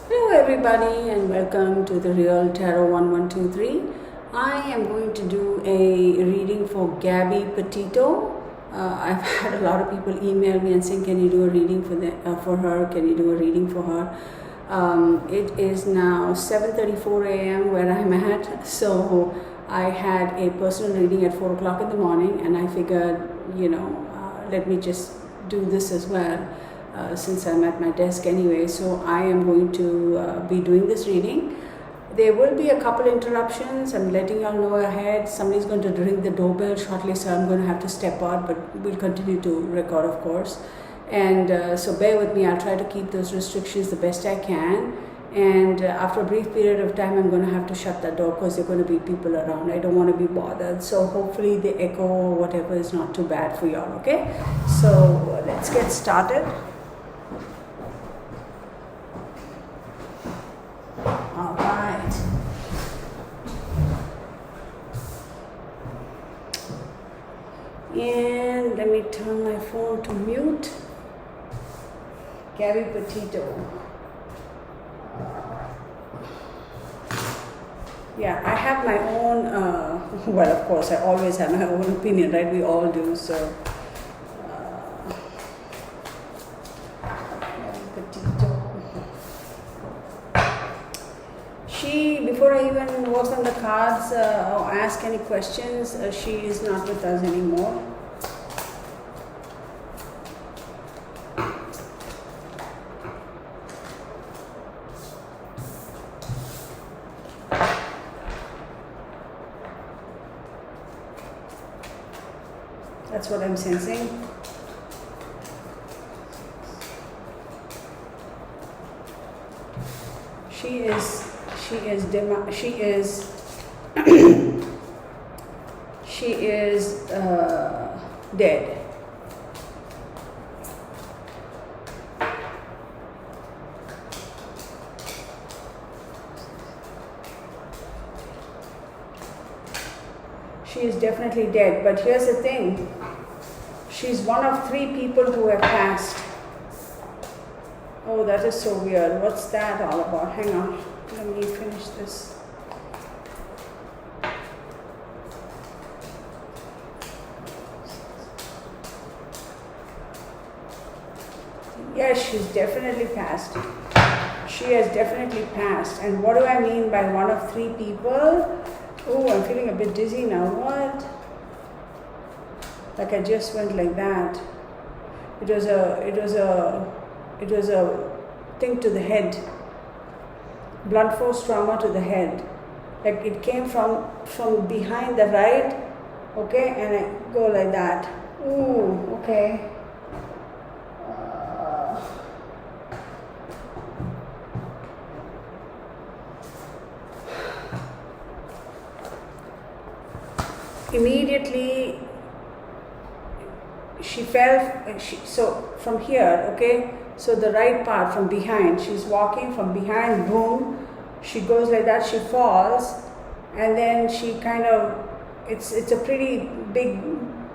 Hello everybody and welcome to the Real Tarot 1123. I am going to do a reading for Gabby Petito. I've had a lot of people email me and saying, can you do a reading for her? Can you do a reading for her? It is now 7:34 a.m. where I'm at. So I had a personal reading at 4 o'clock in the morning and I figured, let me just do this as well. Since I'm at my desk anyway, so I am going to be doing this reading. There will be a couple interruptions. I'm letting y'all know ahead. Somebody's going to ring the doorbell shortly, so I'm going to have to step out, but we'll continue to record, of course. And so bear with me. I'll try to keep those restrictions the best I can. And after a brief period of time, I'm going to have to shut that door because there are going to be people around. I don't want to be bothered. So hopefully the echo or whatever is not too bad for y'all, okay? So let's get started. All right. And let me turn my phone to mute. Gabby Petito. Yeah, I have my own, well, of course, I always have my own opinion, right? We all do, so. Before I even work on the cards or ask any questions, she is not with us anymore. That's what I'm sensing. She is dead. She is definitely dead, but here's the thing. She's one of 3 people who have passed. Oh, that is so weird. What's that all about? Hang on. Let me finish this. Yes, she's definitely passed. She has definitely passed. And what do I mean by one of 3 people? Oh, I'm feeling a bit dizzy now. What? Like I just went like that. It was a thing to the head. Blunt force trauma to the head. Like it came from behind the right, okay, and I go like that. Ooh, okay. Immediately she fell, so from here, okay, so the right part from behind, she's walking from behind, boom, she goes like that, she falls, and then she kind of, it's a pretty big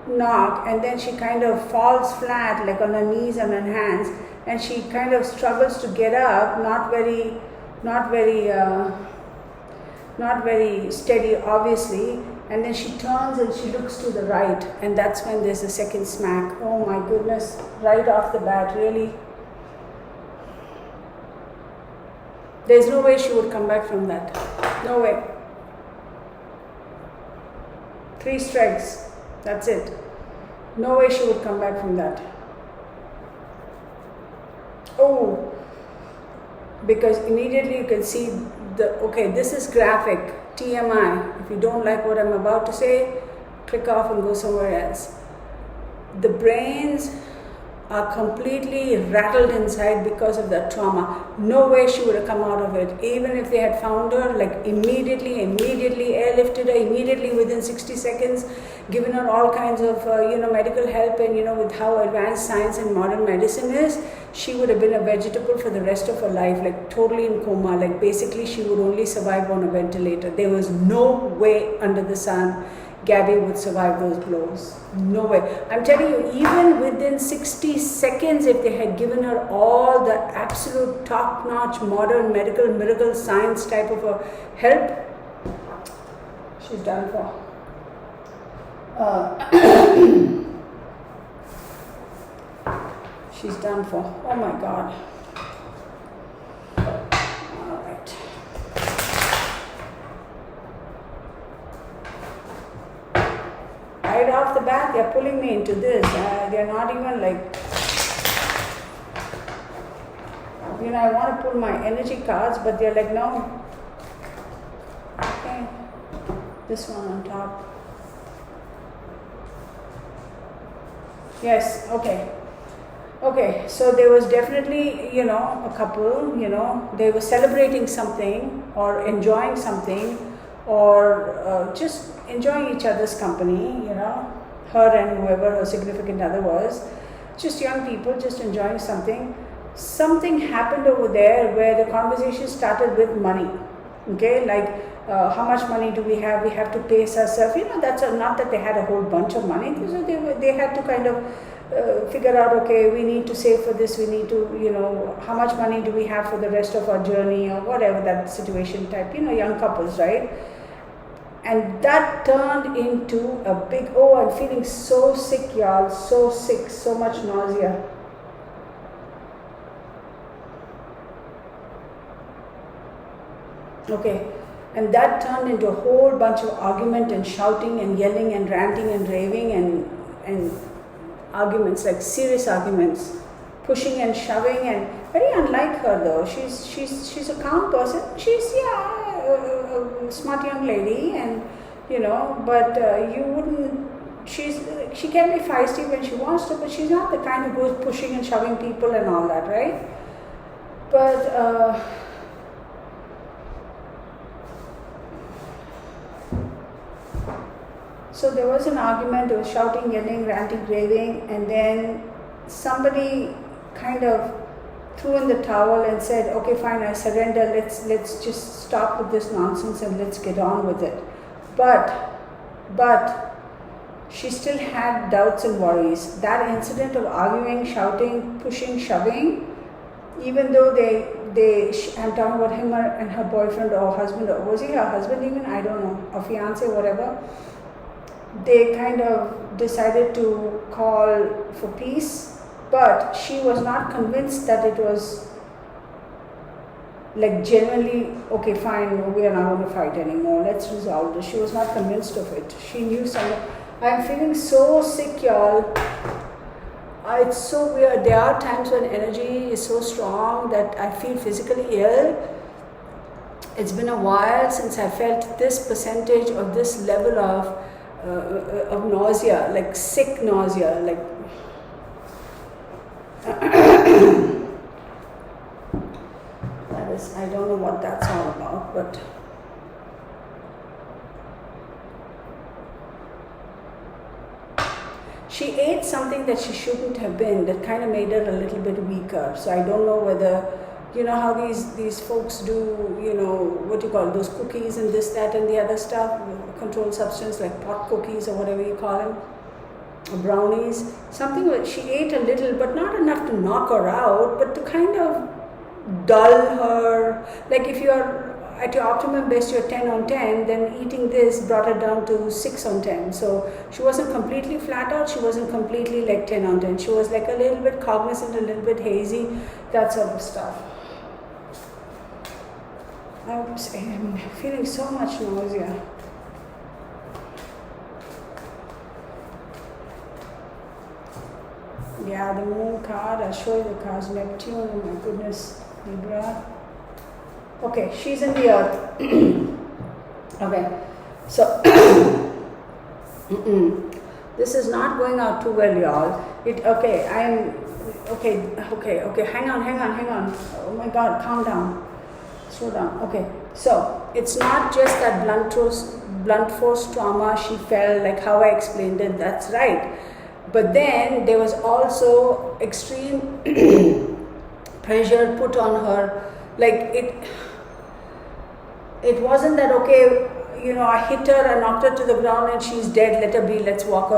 knock, and then she kind of falls flat, like on her knees and her hands, and she kind of struggles to get up, not very steady, obviously. And then she turns and she looks to the right, and that's when there's a second smack. Oh my goodness, right off the bat, really. There's no way she would come back from that. No way. 3 strikes, that's it. No way she would come back from that. Oh, because immediately you can see okay, this is graphic. TMI, if you don't like what I'm about to say, click off and go somewhere else. The brains are completely rattled inside because of that trauma. No way she would have come out of it. Even if they had found her, like immediately airlifted her, immediately within 60 seconds, given her all kinds of medical help, and with how advanced science and modern medicine is, she would have been a vegetable for the rest of her life, like totally in coma. Like basically she would only survive on a ventilator. There was no way under the sun. Gabby would survive those blows. No way. I'm telling you, even within 60 seconds, if they had given her all the absolute top-notch modern medical miracle science type of a help, she's done for. She's done for. Oh my God. All right. Right off the bat, they're pulling me into this. They're not even like, I want to pull my energy cards, but they're like, no. Okay. This one on top. Yes, okay. Okay, so there was definitely, a couple, they were celebrating something or enjoying something or just enjoying each other's company, her and whoever her significant other was, just young people just enjoying something. Something happened over there where the conversation started with money, okay, like how much money do we have? We have to pace ourselves, that's not that they had a whole bunch of money, so they had to kind of figure out, okay, we need to save for this, we need to, how much money do we have for the rest of our journey or whatever that situation type, young couples, right? And that turned into a big, I'm feeling so sick, y'all, so sick, so much nausea. Okay, and that turned into a whole bunch of argument and shouting and yelling and ranting and raving and arguments, like serious arguments, pushing and shoving, and very unlike her though. She's a calm person. She's a smart young lady, and but you wouldn't. She can be feisty when she wants to, but she's not the kind who goes pushing and shoving people and all that, right? But so there was an argument, there was shouting, yelling, ranting, raving, and then somebody kind of threw in the towel and said, okay, fine, I surrender, let's just stop with this nonsense and let's get on with it. But she still had doubts and worries. That incident of arguing, shouting, pushing, shoving, even though I'm talking about him and her boyfriend or husband, or was he her husband even? I don't know, or fiance, whatever. They kind of decided to call for peace, but she was not convinced that it was like genuinely, okay, fine, we are not going to fight anymore, let's resolve this. She was not convinced of it. She knew something. I'm feeling so sick, y'all. It's so weird. There are times when energy is so strong that I feel physically ill. It's been a while since I felt this percentage or this level of nausea, like sick nausea, like that is, I don't know what that's all about, but she ate something that she shouldn't have been, that kind of made her a little bit weaker. So I don't know whether, how these folks do, what you call those cookies and this, that and the other stuff, controlled substance like pot cookies or whatever you call them, or brownies, something that she ate a little, but not enough to knock her out, but to kind of dull her. Like if you are at your optimum best, you're 10 on 10, then eating this brought her down to 6 on 10. So she wasn't completely flat out, she wasn't completely like 10 on 10. She was like a little bit cognizant, a little bit hazy, that sort of stuff. I'm feeling so much nausea. Yeah, the moon card, I'll show you the cards. Neptune, oh my goodness, Libra. Okay, she's in the earth. Okay, so this is not going out too well, y'all. Okay, hang on. Oh my God, calm down. Slow down. Okay, so it's not just that blunt force trauma she felt, like how I explained it, that's right. But then there was also extreme pressure put on her. Like it wasn't that, okay, I hit her, I knocked her to the ground and she's dead, let her be, let's walk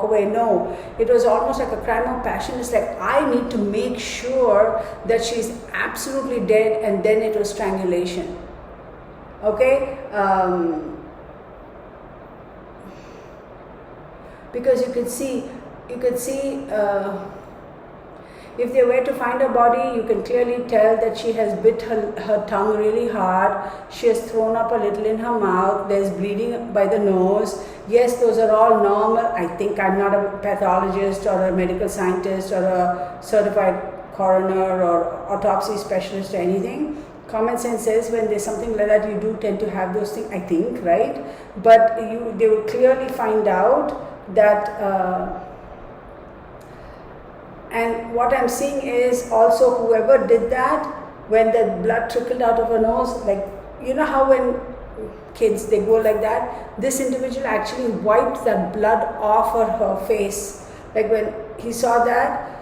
away. No, it was almost like a crime of passion. It's like, I need to make sure that she's absolutely dead, and then it was strangulation. Okay? Because you could see, if they were to find her body, you can clearly tell that she has bit her tongue really hard. She has thrown up a little in her mouth. There's bleeding by the nose. Yes, those are all normal. I think I'm not a pathologist or a medical scientist or a certified coroner or autopsy specialist or anything. Common sense says when there's something like that, you do tend to have those things, I think, right? But they will clearly find out that... and what I'm seeing is also whoever did that, when the blood trickled out of her nose, like, how when kids, they go like that, this individual actually wiped that blood off her face. Like when he saw that,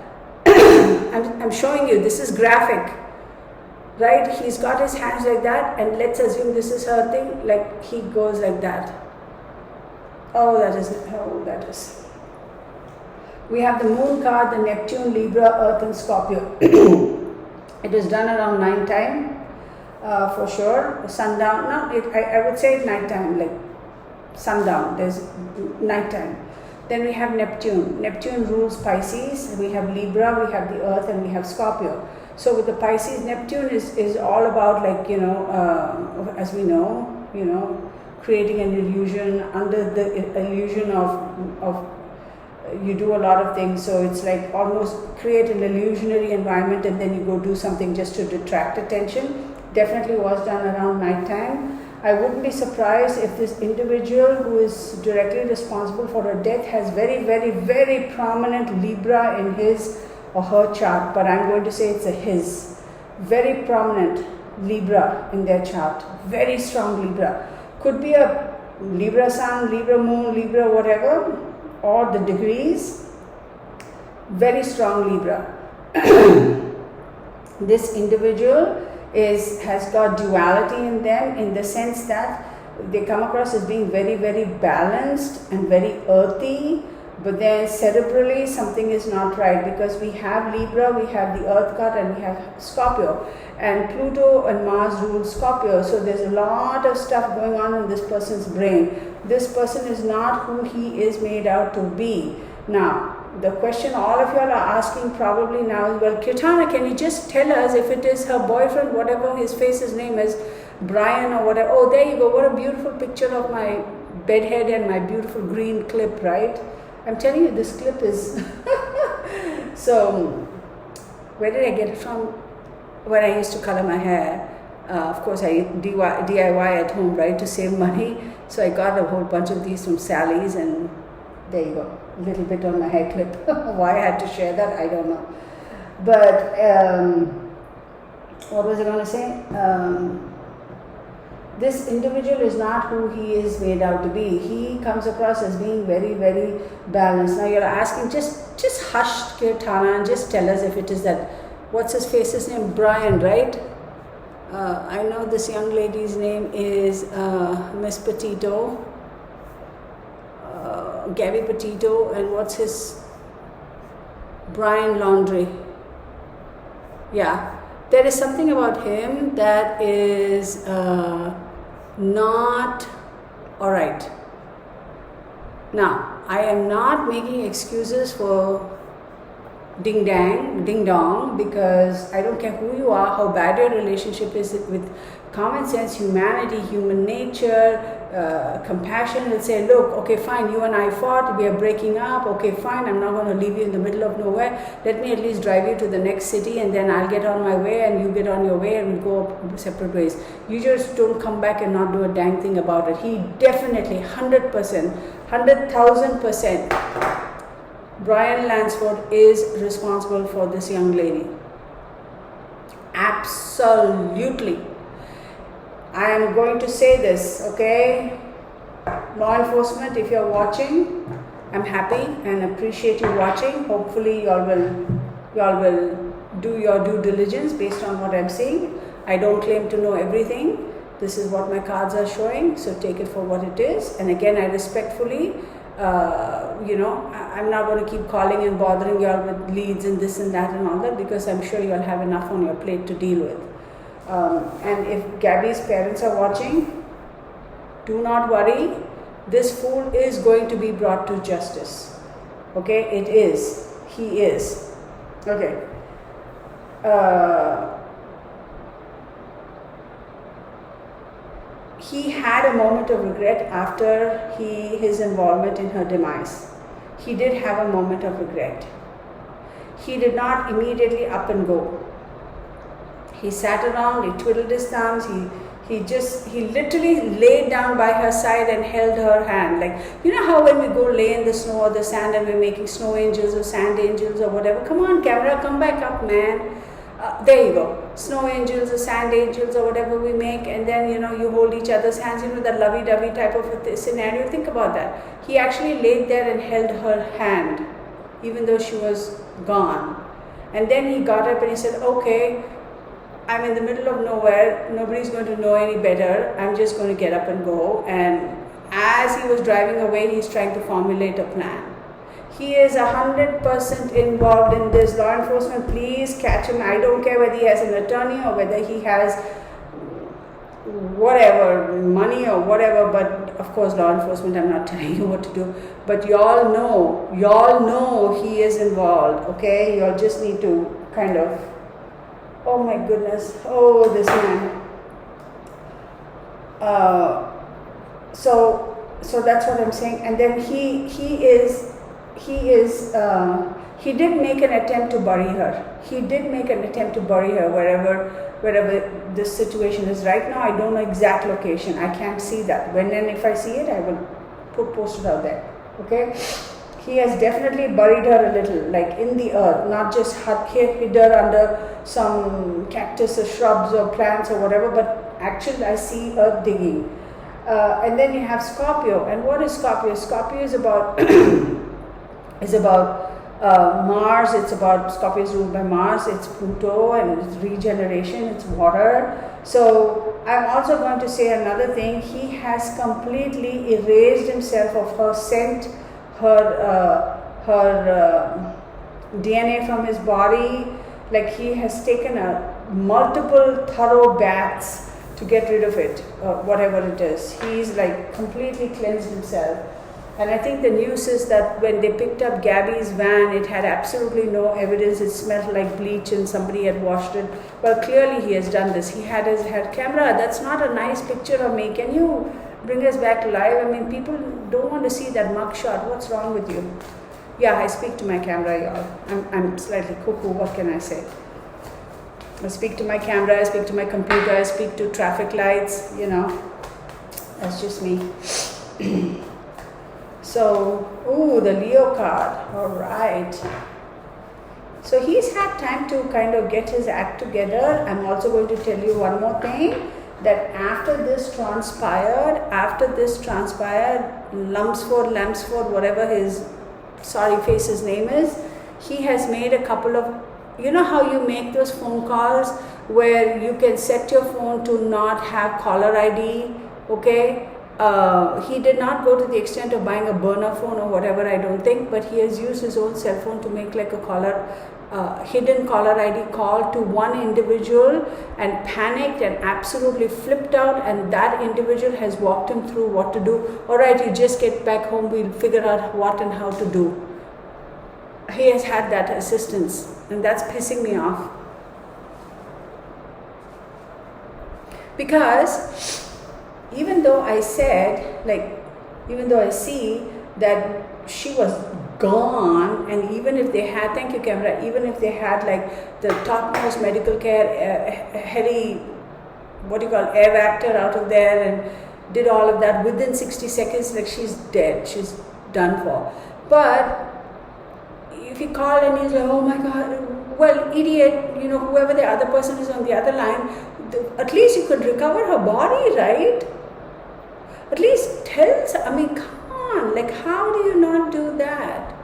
I'm showing you, this is graphic, right? He's got his hands like that, and let's assume this is her thing, like he goes like that. Oh, that is. We have the Moon card, the Neptune, Libra, Earth and Scorpio. It was done around 9 time, for sure. Sundown, I would say night time, like sundown, there's night time. Then we have Neptune. Neptune rules Pisces. We have Libra, we have the Earth, and we have Scorpio. So with the Pisces, Neptune is all about, like, as we know, creating an illusion, under the illusion of you do a lot of things. So it's like almost create an illusionary environment, and then you go do something just to detract attention. Definitely was done around night time. I wouldn't be surprised if this individual who is directly responsible for her death has very, very, very prominent Libra in his or her chart, but I'm going to say it's a his. Very prominent Libra in their chart. Very strong Libra. Could be a Libra Sun, Libra Moon, Libra whatever, or the degrees. Very strong Libra. This individual has got duality in them, in the sense that they come across as being very, very balanced and very earthy, but then cerebrally something is not right, because we have Libra, we have the Earth card, and we have Scorpio, and Pluto and Mars rule Scorpio. So there's a lot of stuff going on in this person's brain. This person is not who he is made out to be. Now, the question all of y'all are asking probably now is, well, Kirtana, can you just tell us if it is her boyfriend, whatever his face's name is, Brian or whatever? Oh, there you go. What a beautiful picture of my bedhead and my beautiful green clip, right? I'm telling you, this clip is... So, where did I get it from? When I used to color my hair, of course I DIY at home, right, to save money. So I got a whole bunch of these from Sally's, and there you go, a little bit on my hair clip. Why I had to share that, I don't know. But what was I going to say? This individual is not who he is made out to be. He comes across as being very, very balanced. Now you're asking, just hush, Kirtana, and just tell us if it is that, what's his face's name? Brian, right? I know this young lady's name is Miss Petito, Gabby Petito, and what's his? Brian Laundrie. Yeah, there is something about him that is not all right. Now, I am not making excuses for ding dong, because I don't care who you are, how bad your relationship is. With common sense, humanity, human nature, compassion will say, look, okay, fine, you and I fought, we are breaking up, okay, fine, I'm not going to leave you in the middle of nowhere, let me at least drive you to the next city, and then I'll get on my way and you get on your way, and we'll go separate ways. You just don't come back and not do a dang thing about it. He definitely 100%, 100,000%, Brian Lansford is responsible for this young lady. Absolutely. I am going to say this, okay? Law enforcement, if you're watching, I'm happy and appreciate you watching. Hopefully y'all will do your due diligence based on what I'm saying. I don't claim to know everything. This is what my cards are showing, so take it for what it is. And again, I respectfully, I'm not going to keep calling and bothering you all with leads and this and that and all that, because I'm sure you'll have enough on your plate to deal with. And if Gabby's parents are watching, do not worry. This fool is going to be brought to justice. Okay, it is. He is. Okay. He had a moment of regret after his involvement in her demise. He did have a moment of regret. He did not immediately up and go. He sat around, he twiddled his thumbs, he literally laid down by her side and held her hand. Like, you know how when we go lay in the snow or the sand and we're making snow angels or sand angels or whatever, come on camera, come back up, man. There you go, snow angels or sand angels or whatever we make, and then you hold each other's hands, that lovey-dovey type of a scenario. Think about that. He actually laid there and held her hand even though she was gone, and then he got up and he said, okay, I'm in the middle of nowhere, nobody's going to know any better, I'm just going to get up and go. And as he was driving away, he's trying to formulate a plan. He is 100% involved in this. Law enforcement, please catch him. I don't care whether he has an attorney or whether he has whatever, money or whatever, but of course law enforcement, I'm not telling you what to do, but y'all know he is involved, okay? Y'all just need to kind of, oh my goodness, oh this man. So that's what I'm saying. And then he did make an attempt to bury her. He did make an attempt to bury her wherever this situation is. Right now, I don't know exact location. I can't see that. When and if I see it, I will post it out there. Okay? He has definitely buried her a little, like in the earth, not just hid her under some cactus or shrubs or plants or whatever, but actually I see earth digging. And then you have Scorpio. And what is Scorpio? Scorpio is about Mars. It's about, Scorpio is ruled by Mars. It's Pluto and it's regeneration. It's water. So I'm also going to say another thing. He has completely erased himself of her scent, her DNA from his body. Like he has taken multiple thorough baths to get rid of it, whatever it is. He's like completely cleansed himself. And I think the news is that when they picked up Gabby's van, it had absolutely no evidence. It smelled like bleach and somebody had washed it. Well, clearly he has done this. He had his head camera. That's not a nice picture of me. Can you bring us back live? I mean, people don't want to see that mug shot. What's wrong with you? Yeah, I speak to my camera, y'all. I'm slightly cuckoo. What can I say? I speak to my camera, I speak to my computer, I speak to traffic lights, That's just me. So, ooh, the Leo card. All right. So he's had time to kind of get his act together. I'm also going to tell you one more thing, that after this transpired, Lumsford, whatever his sorry face's name is, he has made a couple of, you know how you make those phone calls where you can set your phone to not have caller ID, okay? He did not go to the extent of buying a burner phone or whatever, I don't think, but he has used his own cell phone to make like a hidden caller ID call to one individual and panicked and absolutely flipped out, and that individual has walked him through what to do. All right, you just get back home, we'll figure out what and how to do. He has had that assistance, and that's pissing me off. Because even though I said, even though I see that she was gone, and even if they had, thank you camera, even if they had like the topmost medical care, air actor out of there and did all of that within 60 seconds, like she's dead, she's done for. But if you call and he's like, oh my God, well, idiot, whoever the other person is on the other line, at least you could recover her body, right? At least come on, how do you not do that?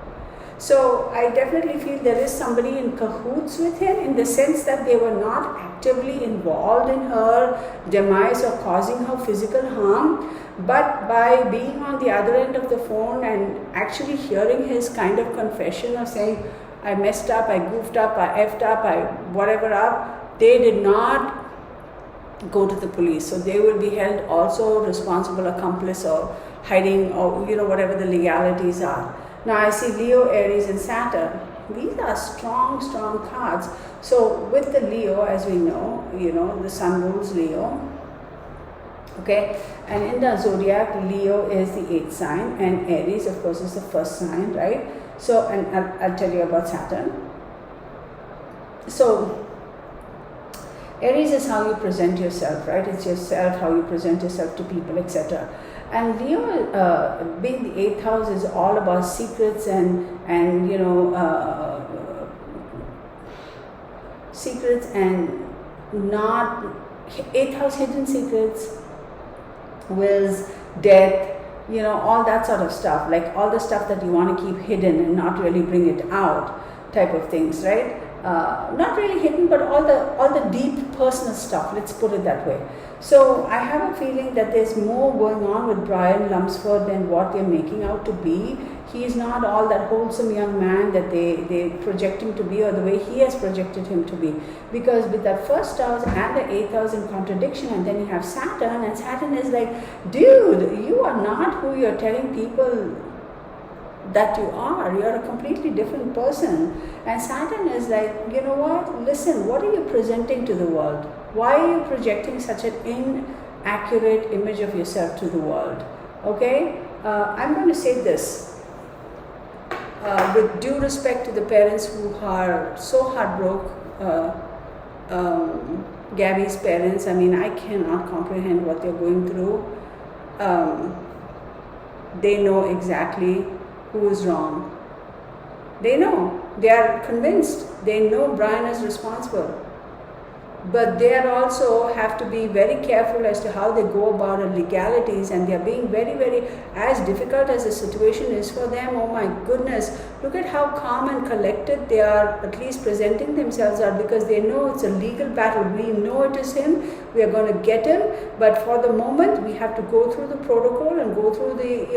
So I definitely feel there is somebody in cahoots with him, in the sense that they were not actively involved in her demise or causing her physical harm, but by being on the other end of the phone and actually hearing his kind of confession of saying, I messed up, I goofed up, I effed up, I whatever up, they did not go to the police. So they will be held also responsible accomplice or hiding, or whatever the legalities are. Now I see Leo, Aries and Saturn. These are strong cards. So with the Leo, as we know, the sun rules Leo. Okay, and in the zodiac, Leo is the 8th sign and Aries, of course, is the first sign, right? So, and I'll tell you about Saturn. So Aries is how you present yourself, right? It's yourself, how you present yourself to people, etc. And Leo, being the 8th house, is all about secrets and secrets and not 8th house hidden secrets, wills, death, all that sort of stuff, like all the stuff that you want to keep hidden and not really bring it out, type of things, right? Not really hidden, but all the deep personal stuff, let's put it that way. So I have a feeling that there's more going on with Brian Lumsford than what they're making out to be. He's not all that wholesome young man that they project him to be, or the way he has projected him to be. Because with that first house and the 8th house in contradiction, and then you have Saturn, and Saturn is like, dude, you are not who you're telling people that you are. You're a completely different person. And Saturn is like, you know what, listen, what are you presenting to the world? Why are you projecting such an inaccurate image of yourself to the world? Okay, I'm going to say this. With due respect to the parents who are so heartbroken, Gabby's parents, I mean, I cannot comprehend what they're going through. They know exactly who is wrong. They know. They are convinced. They know Brian is responsible. But they are also have to be very careful as to how they go about the legalities, and they are being very, very, as difficult as the situation is for them. Oh my goodness, look at how calm and collected they are, at least presenting themselves are, because they know it's a legal battle. We know it is him. We are going to get him. But for the moment, we have to go through the protocol and go through the,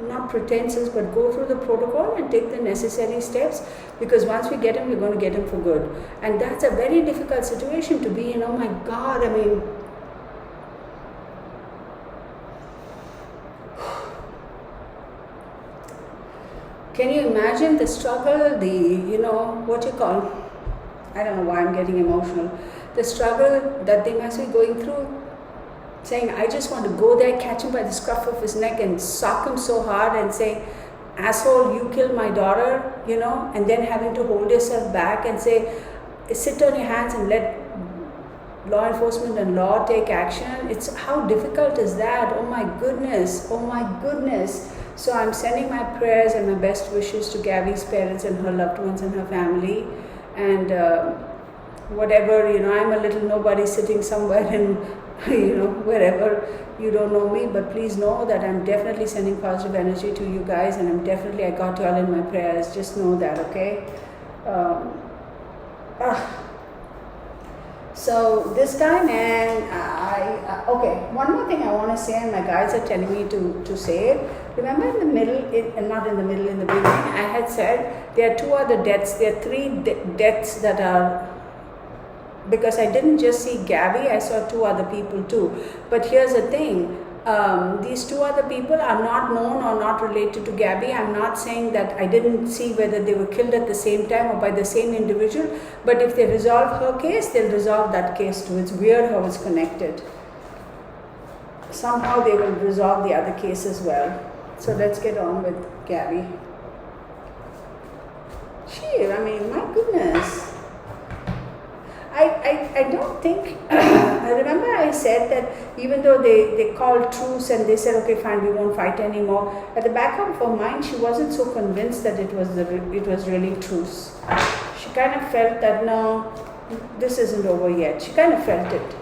not pretenses, but go through the protocol and take the necessary steps, because once we get him, we're going to get him for good. And that's a very difficult situation to be in. Oh my God, I mean, can you imagine the struggle, what you call, I don't know why I'm getting emotional, the struggle that they must be going through, saying, I just want to go there, catch him by the scruff of his neck and sock him so hard and say, asshole, you killed my daughter, and then having to hold yourself back and say, sit on your hands and let law enforcement and law take action. It's how difficult is that? Oh my goodness. So I'm sending my prayers and my best wishes to Gabby's parents and her loved ones and her family. And whatever, I'm a little nobody sitting somewhere in wherever, you don't know me, but please know that I'm definitely sending positive energy to you guys, and I got you all in my prayers. Just know that, okay? So this guy, man, okay, one more thing I want to say, and my guides are telling me to say it. Remember in the middle, not in the middle, in the beginning, I had said there are two other deaths. There are three deaths that are, because I didn't just see Gabby, I saw two other people too. But here's the thing, these two other people are not known or not related to Gabby. I'm not saying that I didn't see whether they were killed at the same time or by the same individual, but if they resolve her case, they'll resolve that case too. It's weird how it's connected. Somehow they will resolve the other case as well. So let's get on with Gabby. Gee, I mean, my goodness. I don't think, I remember I said that even though they called truce and they said, okay, fine, we won't fight anymore, at the back of her mind, she wasn't so convinced that it was really truce. She kind of felt that, no, this isn't over yet. She kind of felt it.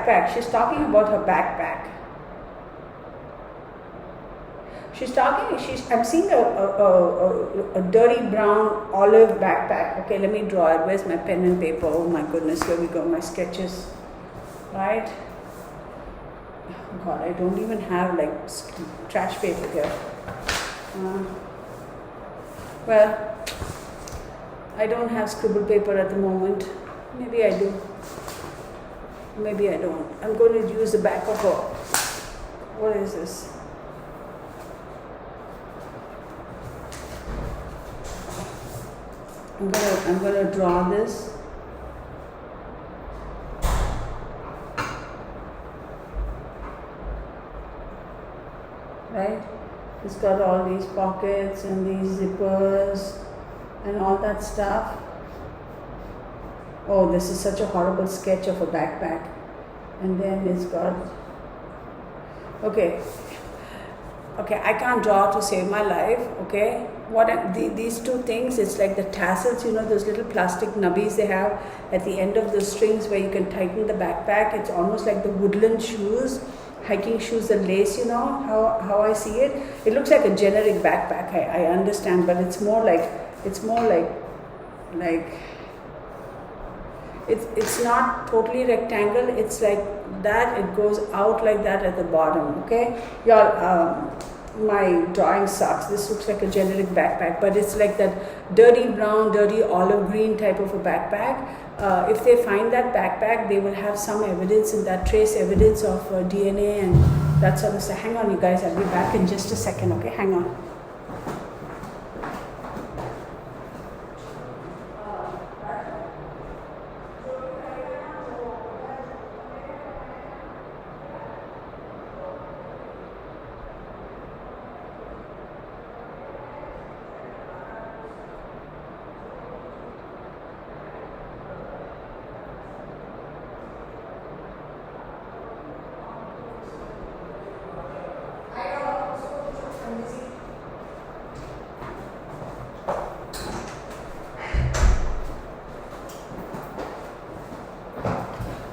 backpack. She's talking about her backpack. I'm seeing a dirty brown olive backpack. Okay, let me draw it. Where's my pen and paper? Oh my goodness, here we go, my sketches. Right? Oh God, I don't even have like trash paper here. Well, I don't have scribble paper at the moment. Maybe I do. Maybe I don't. I'm going to use the back of a, what is this? I'm gonna draw this. Right? It's got all these pockets and these zippers and all that stuff. Oh, this is such a horrible sketch of a backpack. And then it's got, okay, I can't draw to save my life, okay? These two things, it's like the tassels, you know, those little plastic nubbies they have at the end of the strings where you can tighten the backpack. It's almost like the woodland shoes, hiking shoes, the lace, you know, how I see it. It looks like a generic backpack, I understand, but it's more like it's not totally rectangle, it's like that, it goes out like that at the bottom, okay? Y'all, my drawing sucks. This looks like a generic backpack, but it's like that dirty brown, dirty olive green type of a backpack. If they find that backpack, they will have some evidence in that, trace evidence of DNA and that sort of stuff. Hang on, you guys, I'll be back in just a second, okay? Hang on.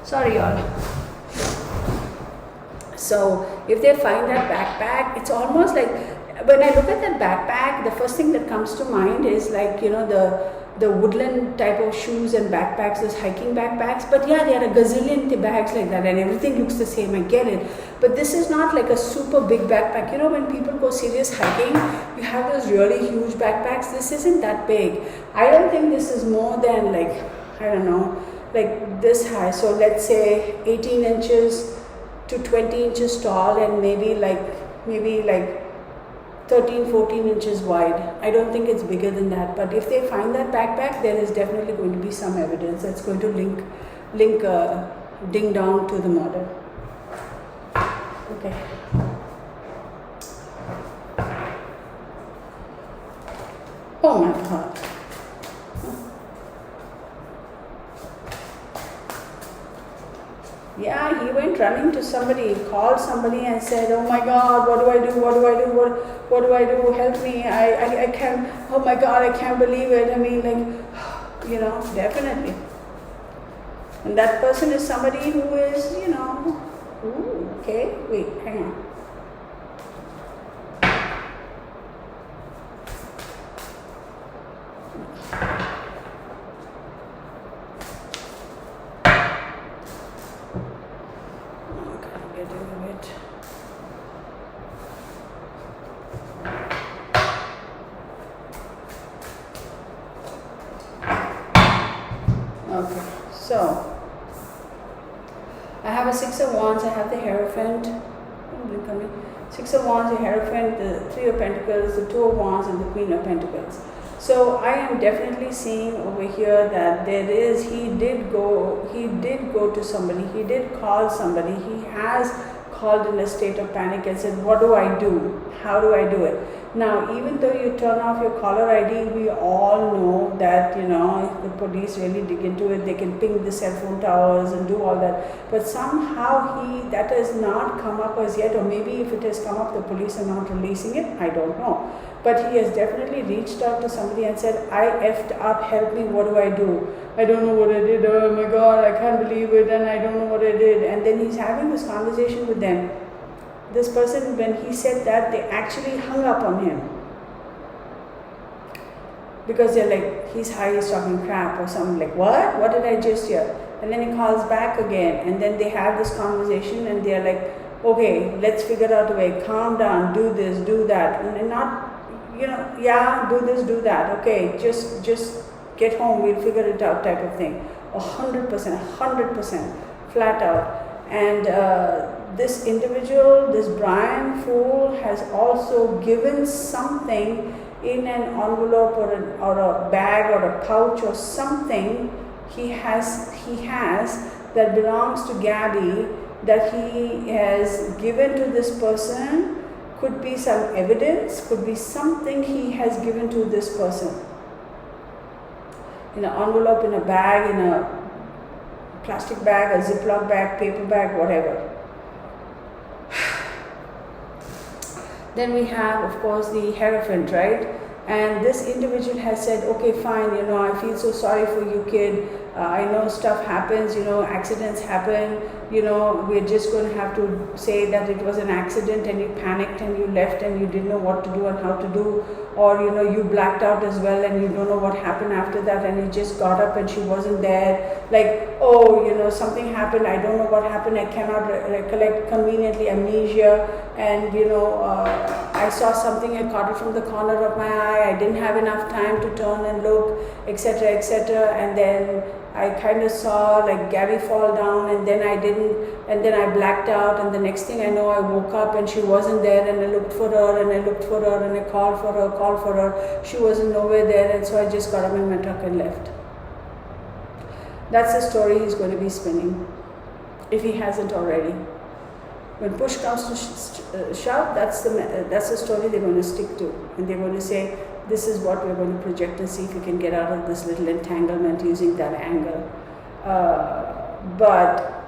Sorry, y'all. So if they find that backpack, it's almost like, when I look at that backpack, the first thing that comes to mind is like, you know, the woodland type of shoes and backpacks, those hiking backpacks. But yeah, there are a gazillion bags like that and everything looks the same, I get it. But this is not like a super big backpack. You know, when people go serious hiking, you have those really huge backpacks. This isn't that big. I don't think this is more than like, I don't know, like this high. So let's say 18 inches to 20 inches tall and maybe like 13, 14 inches wide. I don't think it's bigger than that. But if they find that backpack, there is definitely going to be some evidence that's going to link ding dong to the murder. Okay. Oh my God. Yeah, he went running to somebody, called somebody and said, oh my God, what do I do? What do I do? What do I do? Help me. I can't, oh my God, I can't believe it. I mean, like, you know, definitely. And that person is somebody who is, you know, ooh, okay, wait, hang on. Okay, so I have a Six of Wands, I have the Hierophant, Six of Wands, the Hierophant, the Three of Pentacles, the Two of Wands, and the Queen of Pentacles. So I am definitely seeing over here that there is, he did go to somebody, he did call somebody, he has called in a state of panic and said, what do I do? how do I do it? Now, even though you turn off your caller ID, we all know that, you know, if the police really dig into it, they can ping the cell phone towers and do all that. But somehow that has not come up as yet, or maybe if it has come up, the police are not releasing it. I don't know. But he has definitely reached out to somebody and said, I effed up, help me, what do I do? I don't know what I did, oh my God, I can't believe it, and I don't know what I did. And then he's having this conversation with them. This person, when he said that, they actually hung up on him. Because they're like, he's high, he's talking crap or something, like, what? What did I just hear? And then he calls back again, and then they have this conversation, and they're like, okay, let's figure out a way, calm down, do this, do that, and not, you know, yeah, do this, do that, okay, just get home, we'll figure it out type of thing. 100%, flat out. And this individual, this Brian Fool, has also given something in an envelope or a bag or a pouch or something he has that belongs to Gabby, that he has given to this person. Could be some evidence, could be something he has given to this person. In an envelope, in a bag, in a plastic bag, a Ziploc bag, paper bag, whatever. Then we have, of course, the Hierophant, right? And this individual has said, okay, fine, you know, I feel so sorry for you, kid. I know stuff happens, you know, accidents happen, you know, we're just going to have to say that it was an accident and you panicked and you left and you didn't know what to do and how to do, or, you know, you blacked out as well and you don't know what happened after that and you just got up and she wasn't there. Like, oh, you know, something happened, I don't know what happened, I cannot recollect, conveniently amnesia, and, you know, I saw something, I caught it from the corner of my eye, I didn't have enough time to turn and look, etc., etc., and then I kind of saw like Gabby fall down, and then I didn't, and then I blacked out, and the next thing I know I woke up and she wasn't there, and I looked for her and I looked for her and I called for her, she wasn't nowhere there, and so I just got up in my truck and left. That's the story he's going to be spinning, if he hasn't already. When push comes to shove, that's the story they're going to stick to, and they're going to say, this is what we're going to project and see if we can get out of this little entanglement using that angle. But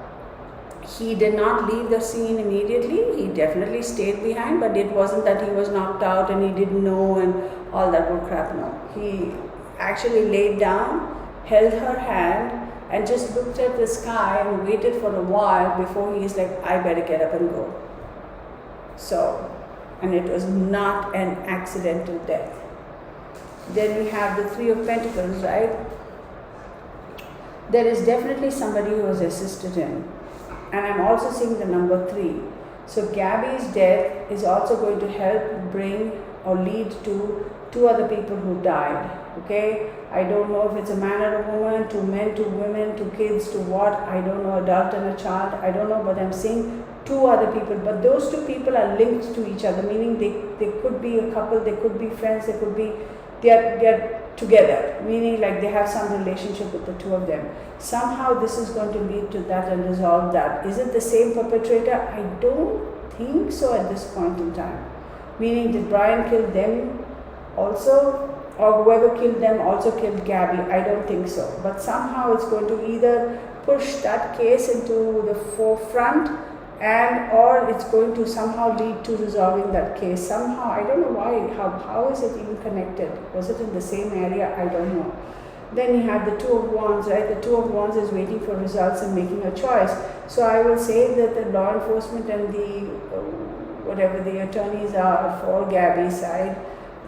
he did not leave the scene immediately. He definitely stayed behind, but it wasn't that he was knocked out and he didn't know and all that bull crap. No, he actually laid down, held her hand, and just looked at the sky and waited for a while before he's like, I better get up and go. So, and it was not an accidental death. Then we have the Three of Pentacles, right? There is definitely somebody who has assisted him. And I'm also seeing the number 3. So Gabby's death is also going to help bring or lead to 2 other people who died. Okay? I don't know if it's a man or a woman, 2 men, 2 women, 2 kids, to what? I don't know, adult and a child. I don't know, but I'm seeing 2 other people. But those 2 people are linked to each other, meaning they could be a couple, they could be friends, they could be, they're together, meaning like they have some relationship with the 2 of them. Somehow this is going to lead to that and resolve that. Is it the same perpetrator? I don't think so at this point in time. Meaning, did Brian kill them also? Or whoever killed them also killed Gabby? I don't think so. But somehow it's going to either push that case into the forefront, and or it's going to somehow lead to resolving that case. Somehow, I don't know why, how is it even connected? Was it in the same area? I don't know. Then you have the 2 of Wands, right? The 2 of Wands is waiting for results and making a choice. So I will say that the law enforcement and the, whatever the attorneys are for Gabby's side,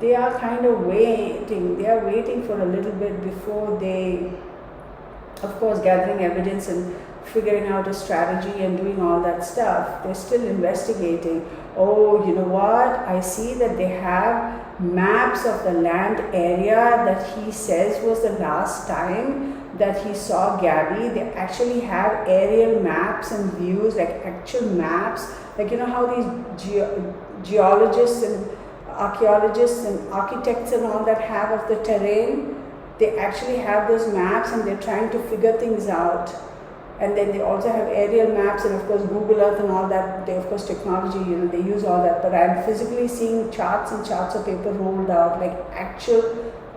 they are kind of waiting. They are waiting for a little bit before they, of course, gathering evidence and figuring out a strategy and doing all that stuff. They're still investigating. Oh, you know what? I see that they have maps of the land area that he says was the last time that he saw Gabby. They actually have aerial maps and views, like actual maps. Like, you know how these geologists and archaeologists and architects and all that have of the terrain? They actually have those maps and they're trying to figure things out. And then they also have aerial maps and of course Google Earth and all that. They of course technology, they use all that. But I'm physically seeing charts and charts of paper rolled out, like actual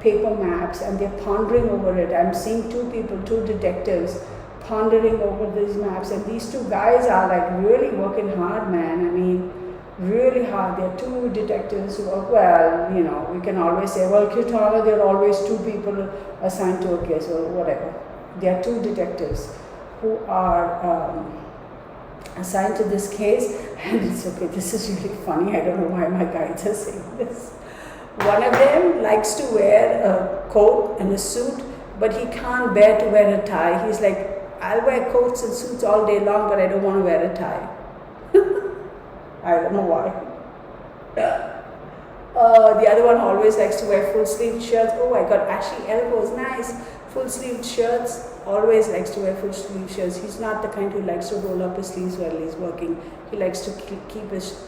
paper maps, and they're pondering over it. I'm seeing two people, two detectives, pondering over these maps, and these two guys are like really working hard, man. I mean, really hard. They're two detectives who are, well, we can always say, well, Kitana, there are always two people assigned to a case or whatever. They are two detectives who are assigned to this case, and it's okay. This is really funny. I don't know why my guides are saying this. One of them likes to wear a coat and a suit, but he can't bear to wear a tie. He's like, I'll wear coats and suits all day long, but I don't want to wear a tie. I don't know why. The other one always likes to wear full sleeved shirts. Oh, I got ashy elbows, nice. Full sleeved shirts, always likes to wear full sleeved shirts. He's not the kind who likes to roll up his sleeves while he's working. He likes to keep his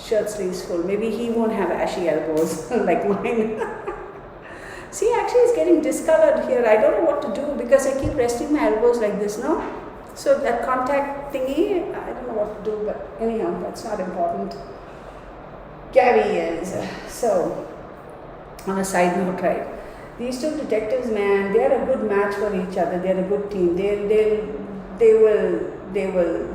shirt sleeves full. Maybe he won't have ashy elbows like mine. See, actually it's getting discolored here. I don't know what to do because I keep resting my elbows like this, no? So that contact thingy, I don't know what to do, but anyhow, that's not important. Gabby is, so on a side note, right? These two detectives, man, they are a good match for each other. They are a good team. They will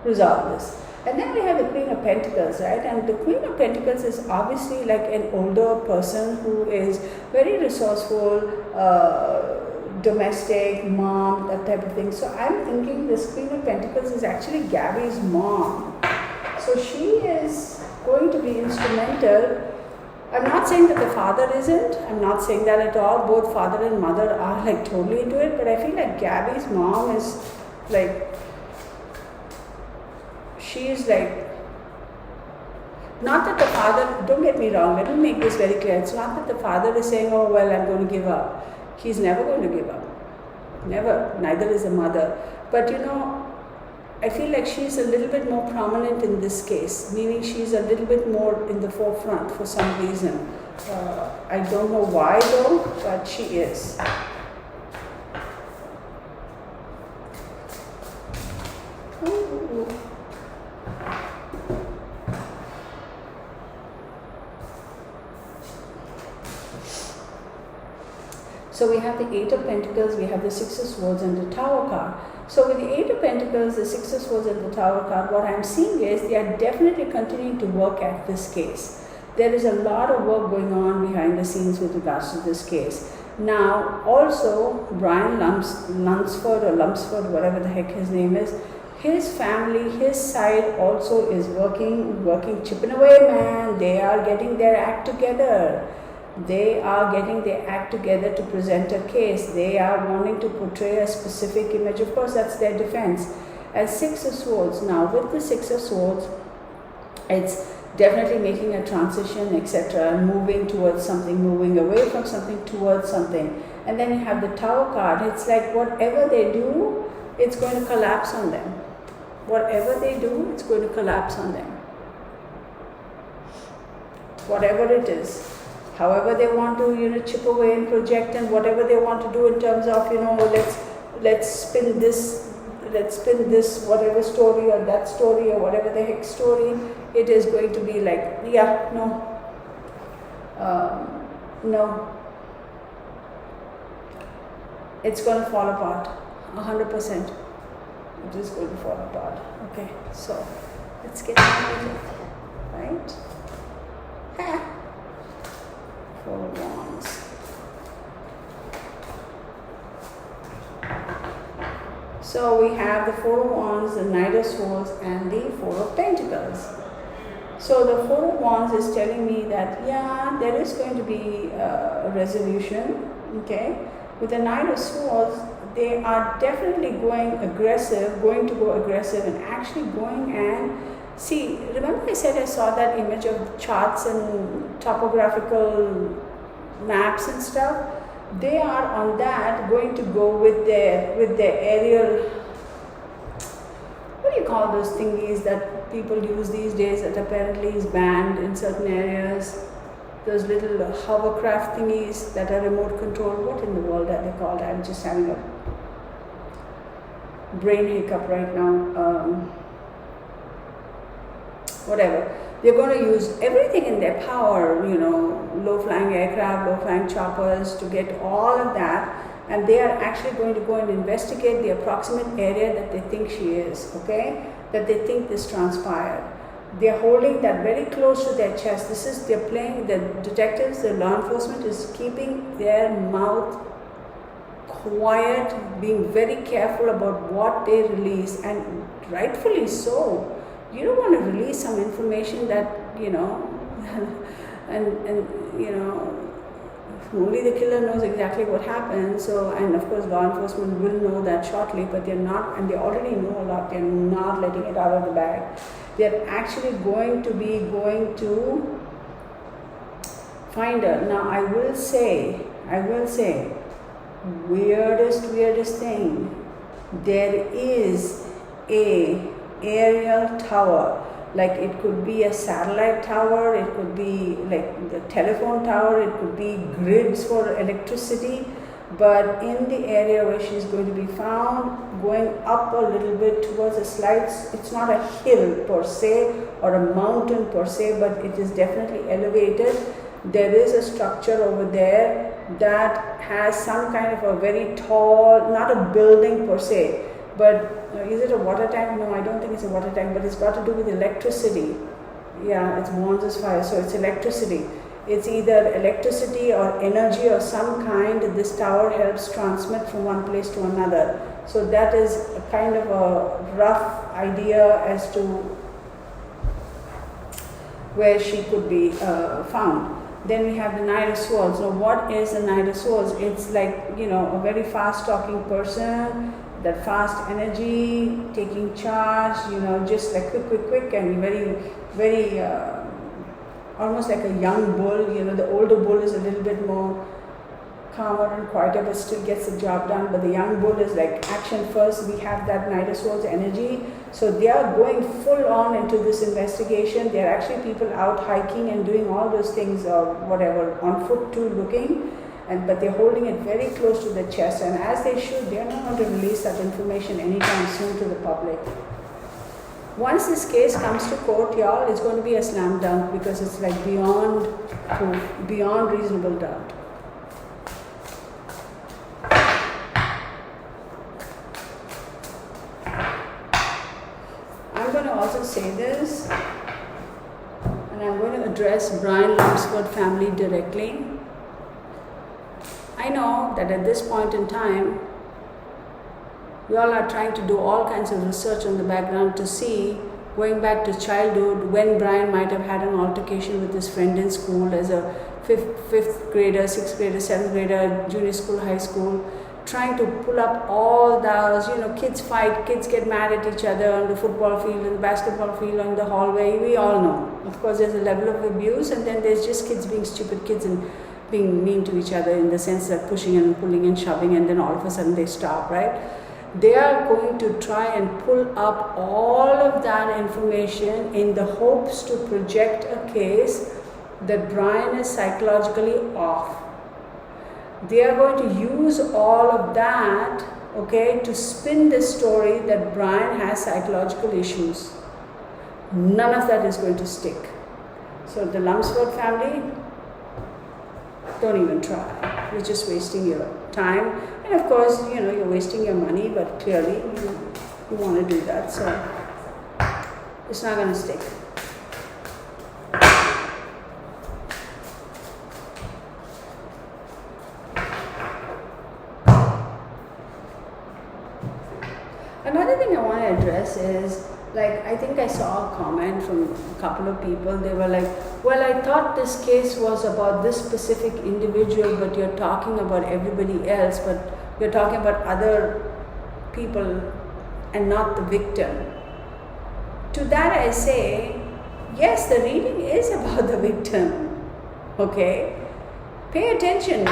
resolve this. And then we have the Queen of Pentacles, right? And the Queen of Pentacles is obviously like an older person who is very resourceful, domestic, mom, that type of thing. So I'm thinking this Queen of Pentacles is actually Gabby's mom. So she is going to be instrumental. I'm not saying that the father isn't. I'm not saying that at all. Both father and mother are like totally into it. But I feel like Gabby's mom is like, she is like, not that the father, don't get me wrong, let me make this very clear. It's not that the father is saying, oh, well, I'm going to give up. He's never going to give up. Never. Neither is the mother. But I feel like she's a little bit more prominent in this case, meaning she's a little bit more in the forefront for some reason. I don't know why though, but she is. Ooh. So we have the Eight of Pentacles, we have the Six of Swords and the Tower card. So with the Eight of Pentacles, the Six of Swords and the Tower card, what I'm seeing is they are definitely continuing to work at this case. There is a lot of work going on behind the scenes with regards to this case. Now, also, Brian Lunsford or Lumsford, whatever the heck his name is, his family, his side also is working, chipping away, man. They are getting their act together. They are getting their act together to present a case. They are wanting to portray a specific image. Of course, that's their defense. And Six of Swords. Now, with the Six of Swords, it's definitely making a transition, etc., moving towards something, moving away from something towards something. And then you have the Tower card. It's like whatever they do, it's going to collapse on them. Whatever they do, it's going to collapse on them. Whatever it is. However they want to, chip away and project, and whatever they want to do in terms of, let's spin this, whatever story or that story or whatever the heck story, it is going to be like, yeah, no, no. It's going to fall apart, 100%. It is going to fall apart. Okay, so let's get into it, right? Four of Wands. So we have the Four of Wands, the Knight of Swords, and the Four of Pentacles. So the Four of Wands is telling me that, yeah, there is going to be a resolution, okay? With the Knight of Swords, they are definitely going to go aggressive and actually going and see, remember I said I saw that image of charts and topographical maps and stuff? They are on that going to go with their aerial, what do you call those thingies that people use these days that apparently is banned in certain areas? Those little hovercraft thingies that are remote controlled. What in the world are they called? I'm just having a brain hiccup right now. Whatever. They're going to use everything in their power, low-flying aircraft, low-flying choppers, to get all of that. And they are actually going to go and investigate the approximate area that they think she is, okay? That they think this transpired. They're holding that very close to their chest. They're playing, the detectives, the law enforcement is keeping their mouth quiet, being very careful about what they release, and rightfully so. You don't want to release some information that, only the killer knows exactly what happened. So, and of course law enforcement will know that shortly, but they're not, and they already know a lot, they're not letting it out of the bag. They're actually going to find her. Now I will say, weirdest thing, there is a aerial tower. Like it could be a satellite tower, it could be like the telephone tower, it could be grids for electricity, but in the area where she's going to be found, going up a little bit towards a slight, it's not a hill per se or a mountain per se, but it is definitely elevated. There is a structure over there that has some kind of a very tall, not a building per se, but is it a water tank? No, I don't think it's a water tank, but it's got to do with electricity. Yeah, it's Mons' fire, so it's electricity. It's either electricity or energy or some kind. This tower helps transmit from one place to another. So that is a kind of a rough idea as to where she could be found. Then we have the Knight of Swords. So what is the Knight of Swords? It's like, a very fast talking person, that fast energy, taking charge, just like quick, and very, almost like a young bull. The older bull is a little bit more calmer and quieter, but still gets the job done. But the young bull is like action first. We have that Knight of Swords energy. So they are going full on into this investigation. There are actually people out hiking and doing all those things or whatever, on foot too, looking. But they're holding it very close to the chest, and as they should, they're not going to release that information anytime soon to the public. Once this case comes to court, y'all, it's going to be a slam dunk, because it's like beyond proof, beyond reasonable doubt. I'm going to also say this, and I'm going to address Brian Lumsford family directly. I know that at this point in time, we all are trying to do all kinds of research on the background to see, going back to childhood, when Brian might have had an altercation with his friend in school as a fifth grader, 6th grader, 7th grader, junior school, high school, trying to pull up all those, kids fight, kids get mad at each other on the football field, in the basketball field, on the hallway. We all know. Of course, there's a level of abuse, and then there's just kids being stupid kids and being mean to each other, in the sense that pushing and pulling and shoving, and then all of a sudden they stop, right? They are going to try and pull up all of that information in the hopes to project a case that Brian is psychologically off. They are going to use all of that, okay, to spin this story that Brian has psychological issues. None of that is going to stick. So the Lumsford family, don't even try. You're just wasting your time. And of course, you're wasting your money, but clearly you want to do that. So it's not going to stick. Another thing I want to address is, I think I saw a comment from a couple of people. They were like, well, I thought this case was about this specific individual, but you're talking about everybody else, but you're talking about other people and not the victim. To that I say, yes, the reading is about the victim, okay? Pay attention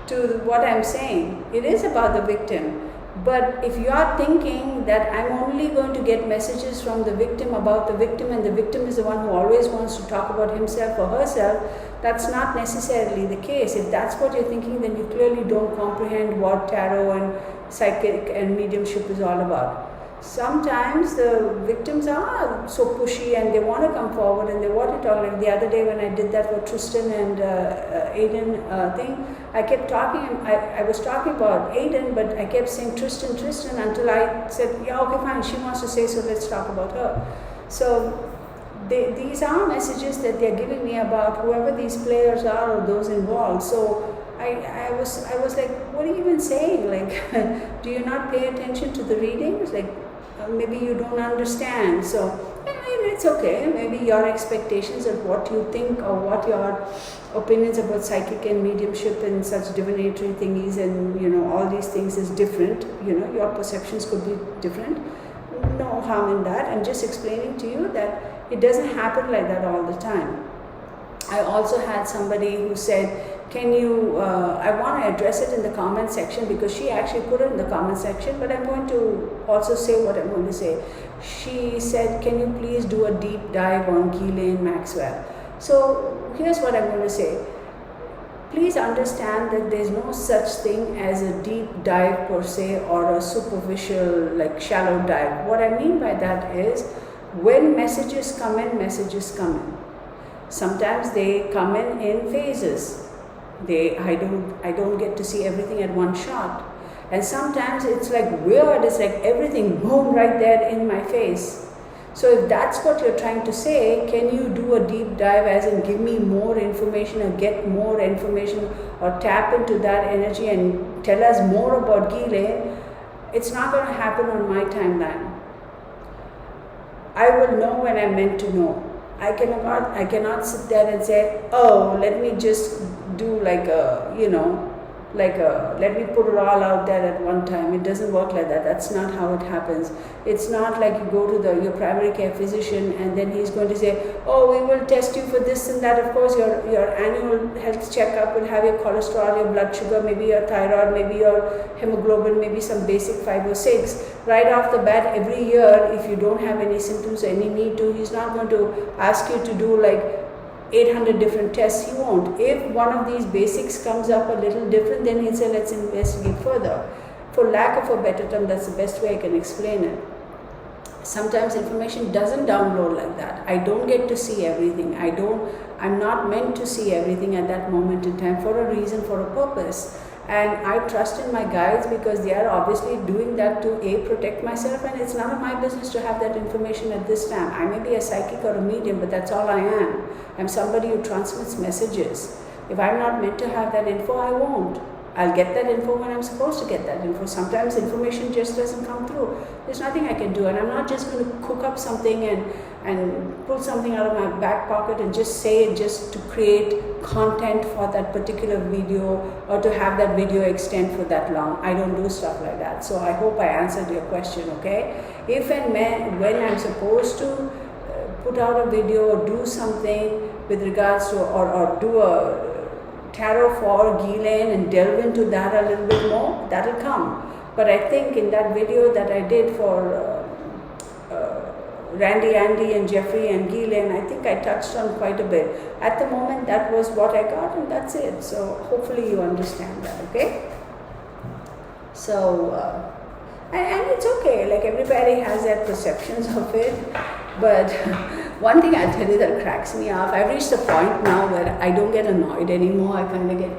to what I'm saying. It is about the victim. But if you are thinking that I'm only going to get messages from the victim about the victim, and the victim is the one who always wants to talk about himself or herself, that's not necessarily the case. If that's what you're thinking, then you clearly don't comprehend what tarot and psychic and mediumship is all about. Sometimes the victims are so pushy and they want to come forward and they want to talk. Like the other day when I did that for Tristan and Aiden thing, I kept talking. I was talking about Aiden, but I kept saying Tristan, Tristan, until I said, yeah, okay, fine, she wants to say, so let's talk about her. So these are messages that they're giving me about whoever these players are or those involved. So I was like, what are you even saying? Like, do you not pay attention to the readings? Like, maybe you don't understand. So, it's okay. Maybe your expectations of what you think or what your opinions about psychic and mediumship and such divinatory thingies and, all these things is different. Your perceptions could be different. No harm in that. I'm just explaining to you that it doesn't happen like that all the time. I also had somebody who said, can you, I want to address it in the comment section because she actually put it in the comment section, but I'm going to also say what I'm going to say. She said, can you please do a deep dive on Ghislaine Maxwell? So here's what I'm going to say. Please understand that there's no such thing as a deep dive per se or a superficial, like shallow dive. What I mean by that is when messages come in, messages come in. Sometimes they come in phases. I don't get to see everything at one shot. And sometimes it's like weird, it's like everything boom right there in my face. So if that's what you're trying to say, can you do a deep dive as in give me more information or get more information or tap into that energy and tell us more about Ghislaine? It's not going to happen on my timeline. I will know when I'm meant to know. I cannot sit there and say, oh, let me just do like a, let me put it all out there at one time. It doesn't work like that. That's not how it happens. It's not like you go to your primary care physician and then he's going to say, oh, we will test you for this and that. Of course, your annual health checkup will have your cholesterol, your blood sugar, maybe your thyroid, maybe your hemoglobin, maybe some basic 506. Right off the bat, every year, if you don't have any symptoms or any need to, he's not going to ask you to do like 800 different tests. He won't. If one of these basics comes up a little different, then he'll say, let's investigate further. For lack of a better term, that's the best way I can explain it. Sometimes information doesn't download like that. I don't get to see everything. I'm not meant to see everything at that moment in time for a reason, for a purpose. And I trust in my guides because they are obviously doing that to protect myself, and it's none of my business to have that information at this time. I may be a psychic or a medium, but that's all I am. I'm somebody who transmits messages. If I'm not meant to have that info, I won't. I'll get that info when I'm supposed to get that info. Sometimes information just doesn't come through. There's nothing I can do, and I'm not just going to cook up something and pull something out of my back pocket and just say it just to create content for that particular video or to have that video extend for that long. I don't do stuff like that. So I hope I answered your question, okay? If and when I'm supposed to put out a video or do something with regards to or do a tarot for Ghislaine and delve into that a little bit more, that'll come. But I think in that video that I did for Randy, Andy and Jeffrey and Ghislaine, I think I touched on quite a bit. At the moment, that was what I got and that's it. So hopefully you understand that, okay? So, and it's okay, like everybody has their perceptions of it. But one thing I'll tell you that cracks me up, I've reached a point now where I don't get annoyed anymore. I kind of get,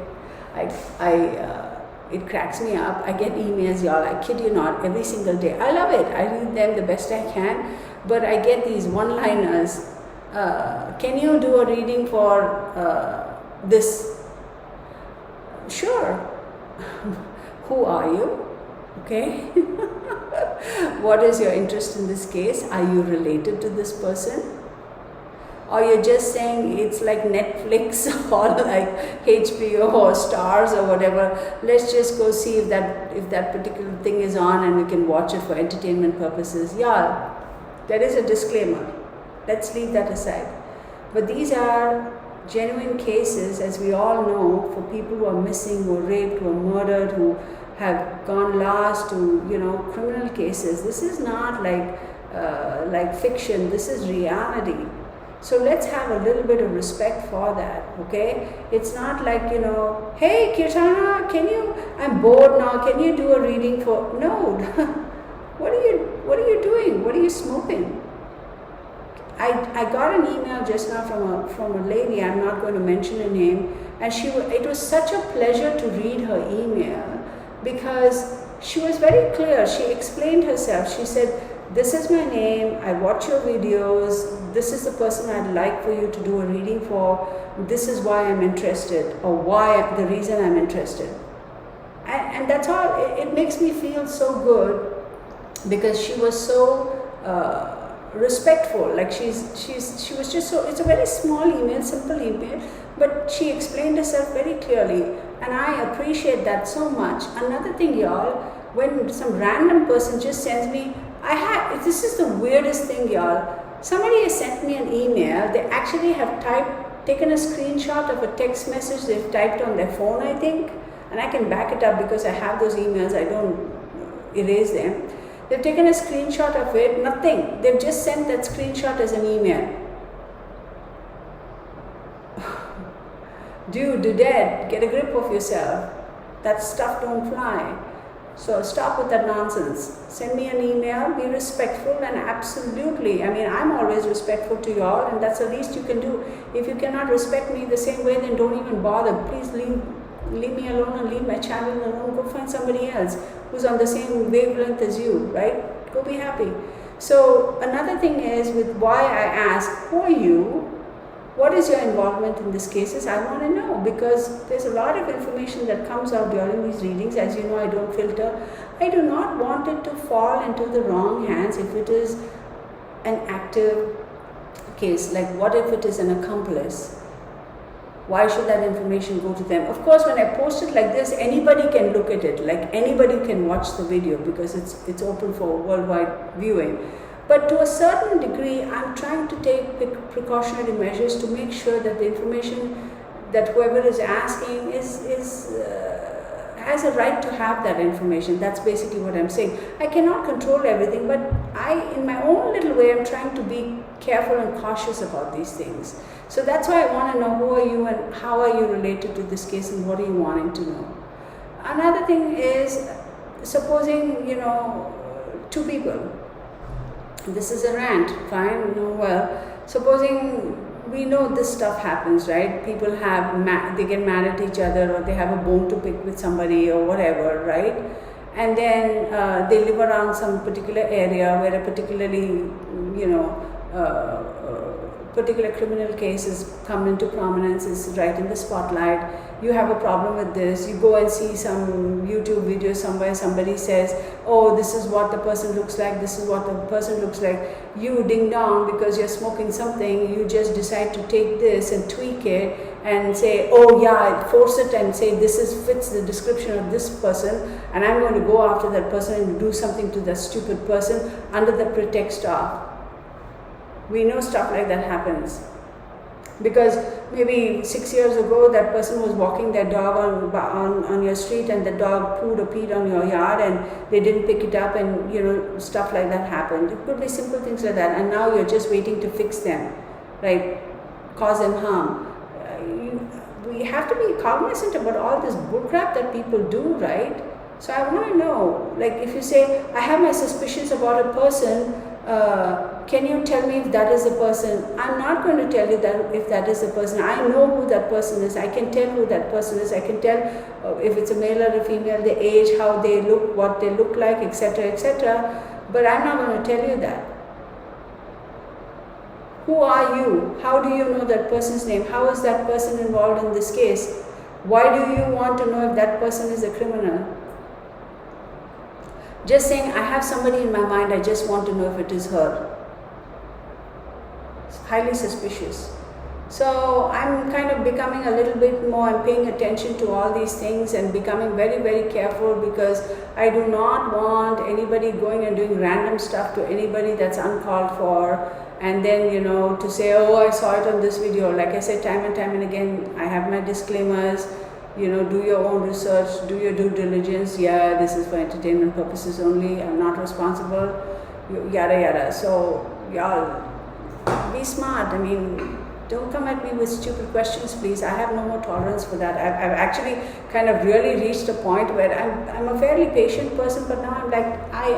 it cracks me up. I get emails, y'all, I kid you not, every single day. I love it. I read them the best I can. But I get these one-liners. Can you do a reading for this? Sure. Who are you? Okay. What is your interest in this case? Are you related to this person? Or you're just saying it's like Netflix or like HBO or Stars or whatever. Let's just go see if that particular thing is on and we can watch it for entertainment purposes. Yeah, there is a disclaimer. Let's leave that aside. But these are genuine cases, as we all know, for people who are missing, who are raped, who are murdered, who have gone lost to, you know, criminal cases. This is not like fiction. This is reality. So let's have a little bit of respect for that, okay? It's not like, you know, hey Kirtana, I'm bored now, can you do a reading for, no. What are you doing? What are you smoking? I got an email just now from a lady, I'm not going to mention her name, and it was such a pleasure to read her email because she was very clear. She explained herself. She said, this is my name, I watch your videos, this is the person I'd like for you to do a reading for, this is why I'm interested, or the reason I'm interested. And that's all. It makes me feel so good because she was so respectful. Like she was just so, it's a very small email, simple email, but she explained herself very clearly, and I appreciate that so much. Another thing, y'all, when some random person just sends me, this is the weirdest thing, y'all. Somebody has sent me an email. They actually have taken a screenshot of a text message they've typed on their phone, I think, and I can back it up because I have those emails. I don't erase them. They've taken a screenshot of it, nothing. They've just sent that screenshot as an email. Dude, dad, get a grip of yourself. That stuff don't fly. So stop with that nonsense. Send me an email, be respectful, and absolutely, I mean, I'm always respectful to you all, and that's the least you can do. If you cannot respect me the same way, then don't even bother. Please leave me alone and leave my channel alone. Go find somebody else who's on the same wavelength as you, right? Go be happy. So another thing is with why I ask, who are you? What is your involvement in these cases? I want to know, because there's a lot of information that comes out during these readings. As you know, I don't filter. I do not want it to fall into the wrong hands if it is an active case. Like, what if it is an accomplice? Why should that information go to them? Of course, when I post it like this, anybody can look at it. Like, anybody can watch the video because it's open for worldwide viewing. But to a certain degree, I'm trying to take precautionary measures to make sure that the information that whoever is asking has a right to have that information. That's basically what I'm saying. I cannot control everything, but in my own little way, I'm trying to be careful and cautious about these things. So that's why I want to know, who are you and how are you related to this case and what are you wanting to know. Another thing is, supposing, you know, two people. This is a rant, fine, no, well, supposing we know this stuff happens, right? People they get mad at each other, or they have a bone to pick with somebody or whatever, right? And then they live around some particular area where a particularly, you know, particular criminal cases come into prominence, is right in the spotlight. You have a problem with this, you go and see some YouTube video somewhere, somebody says, oh, this is what the person looks like, this is what the person looks like. You ding dong, because you're smoking something, you just decide to take this and tweak it and say, oh yeah, force it and say this fits the description of this person, and I'm going to go after that person and do something to that stupid person under the pretext of. We know stuff like that happens. Because maybe 6 years ago, that person was walking their dog on your street, and the dog pooed or peed on your yard, and they didn't pick it up, and you know, stuff like that happened. It could be simple things like that, and now you're just waiting to fix them, right? Cause them harm. We have to be cognizant about all this bullcrap that people do, right? So I want to know, like, if you say, I have my suspicions about a person, can you tell me if that is the person? I'm not going to tell you that if that is the person. I know who that person is. I can tell who that person is. I can tell if it's a male or a female, the age, how they look, what they look like, etc., etc. But I'm not going to tell you that. Who are you? How do you know that person's name? How is that person involved in this case? Why do you want to know if that person is a criminal? Just saying, I have somebody in my mind, I just want to know if it is her. It's highly suspicious. So I'm kind of becoming a little bit more, I'm paying attention to all these things and becoming very, very careful, because I do not want anybody going and doing random stuff to anybody that's uncalled for, and then, you know, to say, oh, I saw it on this video. Like I said time and time and again, I have my disclaimers. do your own research, do your due diligence. Yeah, this is for entertainment purposes only. I'm not responsible. Yada yada. So y'all, be smart. I mean, don't come at me with stupid questions, please. I have no more tolerance for that. I've actually kind of really reached a point where I'm a fairly patient person, but now I'm like, I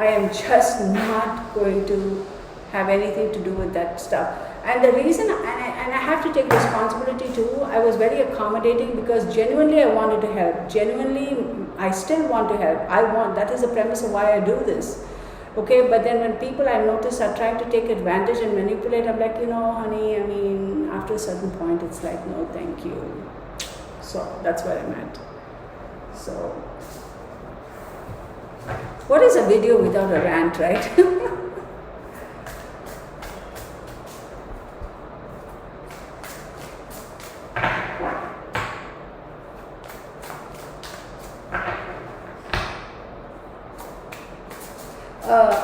am just not going to have anything to do with that stuff. And the reason, and I have to take responsibility too, I was very accommodating because genuinely I wanted to help. Genuinely, I still want to help. That is the premise of why I do this. Okay, but then when people I notice are trying to take advantage and manipulate, I'm like, honey, I mean, after a certain point, it's like, no, thank you. So that's what I meant. So, what is a video without a rant, right?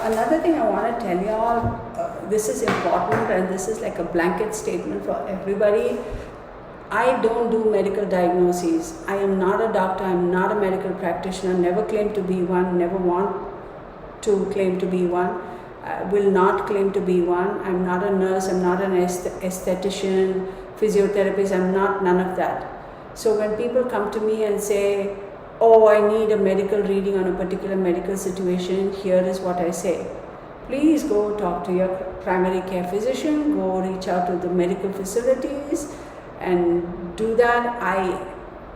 Another thing I want to tell y'all, this is important and this is like a blanket statement for everybody. I don't do medical diagnoses. I am not a doctor. I'm not a medical practitioner. Never claim to be one. Never want to claim to be one. Will not claim to be one. I'm not a nurse. I'm not an esthetician, physiotherapist. I'm not none of that. So when people come to me and say, oh, I need a medical reading on a particular medical situation, here is what I say. Please go talk to your primary care physician, go reach out to the medical facilities and do that.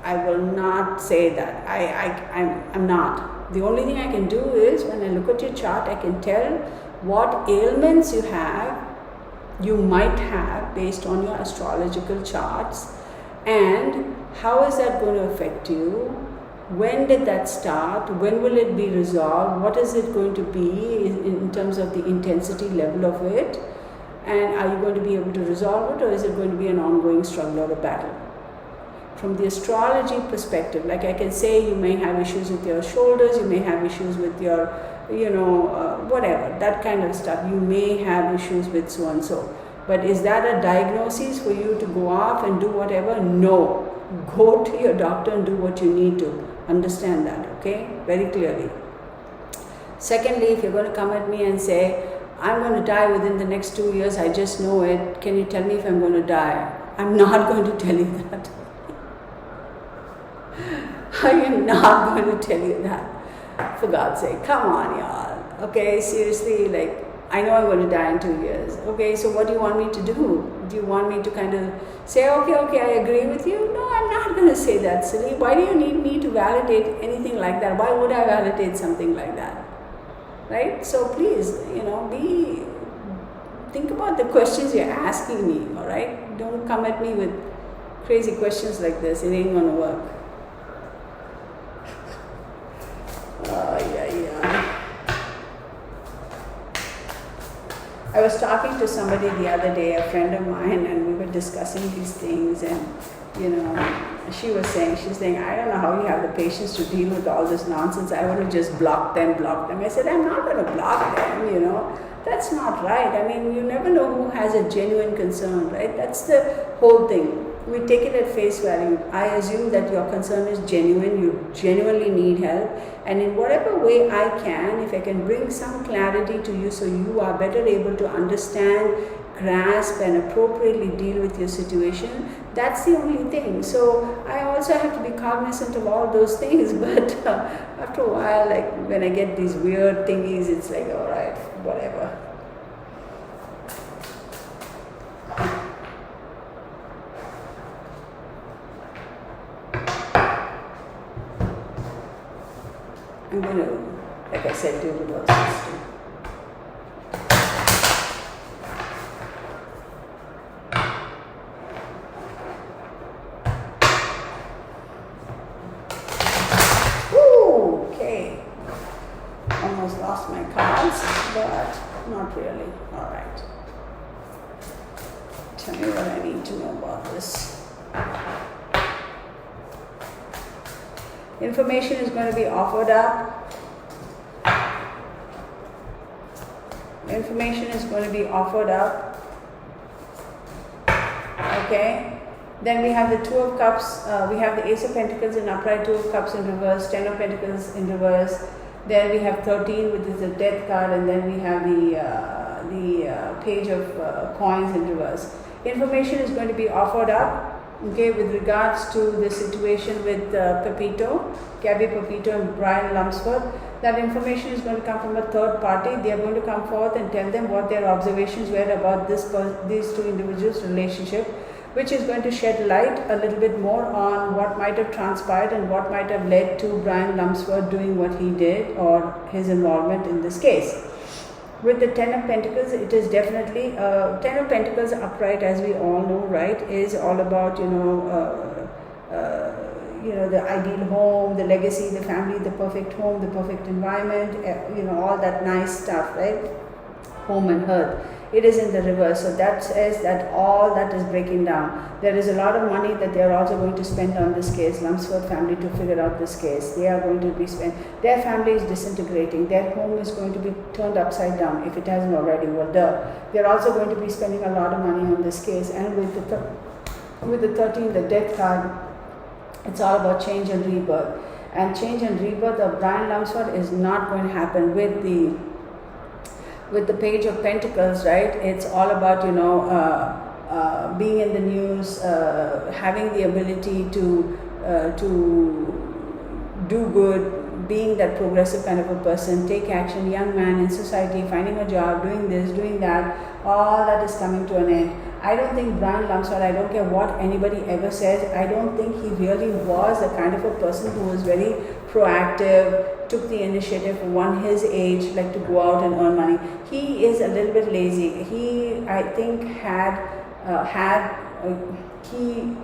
I will not say that. I'm not. The only thing I can do is when I look at your chart, I can tell what ailments you might have based on your astrological charts, and how is that going to affect you. When did that start? When will it be resolved? What is it going to be in terms of the intensity level of it? And are you going to be able to resolve it, or is it going to be an ongoing struggle or a battle? From the astrology perspective, like I can say, you may have issues with your shoulders, you may have issues with your, whatever, that kind of stuff. You may have issues with so and so. But is that a diagnosis for you to go off and do whatever? No. Go to your doctor and do what you need to. Understand that, okay? Very clearly. Secondly, if you're going to come at me and say, I'm going to die within the next 2 years, I just know it, can you tell me if I'm going to die? I'm not going to tell you that. I am not going to tell you that. For God's sake, come on, y'all. Okay, seriously, like, I know I'm going to die in 2 years. Okay, so what do you want me to do? Do you want me to kind of say, okay, I agree with you? No, I'm not going to say that, silly. Why do you need me to validate anything like that? Why would I validate something like that? Right? So please, think about the questions you're asking me, all right? Don't come at me with crazy questions like this. It ain't going to work. I was talking to somebody the other day, a friend of mine, and we were discussing these things, and she was saying, I don't know how you have the patience to deal with all this nonsense. I would have just blocked them. I said, I'm not going to block them, That's not right. I mean, you never know who has a genuine concern, right? That's the whole thing. We take it at face value. I assume that your concern is genuine, you genuinely need help, and in whatever way I can, if I can bring some clarity to you so you are better able to understand, grasp and appropriately deal with your situation, that's the only thing. So I also have to be cognizant of all those things, but after a while, like when I get these weird thingies, it's like, all right, whatever. I'm going to, like I said, do reverse system. Okay. Almost lost my cards, but not really. All right. Tell me what I need to know about this. Information is going to be offered up. Information is going to be offered up. Okay? Then we have the Two of Cups, we have the Ace of Pentacles in upright, Two of Cups in reverse, Ten of Pentacles in reverse. Then we have 13, which is the Death card, and then we have the Page of Coins in reverse. Information is going to be offered up, okay, with regards to the situation with Pepito, Gabby Petito and Brian Lumsford. That information is going to come from a third party. They are going to come forth and tell them what their observations were about these two individuals' relationship, which is going to shed light a little bit more on what might have transpired and what might have led to Brian Lumsford doing what he did, or his involvement in this case. With the Ten of Pentacles, it is definitely, Ten of Pentacles upright, as we all know, right, is all about, the ideal home, the legacy, the family, the perfect home, the perfect environment, all that nice stuff, right? Home and hearth. It is in the reverse, so that says that all that is breaking down. There is a lot of money that they are also going to spend on this case, Lumsford family, to figure out this case. They are going to be their family is disintegrating. Their home is going to be turned upside down if it hasn't already. Well, they are also going to be spending a lot of money on this case. And with the 13, the Death card, it's all about change and rebirth. And change and rebirth of Brian Lumsford is not going to happen with the Page of Pentacles, right? It's all about, being in the news, having the ability to do good, being that progressive kind of a person, take action, young man in society, finding a job, doing this, doing that, all that is coming to an end. I don't think Brian Lumsford, I don't care what anybody ever says, I don't think he really was the kind of a person who was very proactive, took the initiative for one his age, like to go out and earn money. He is a little bit lazy. He, I think, he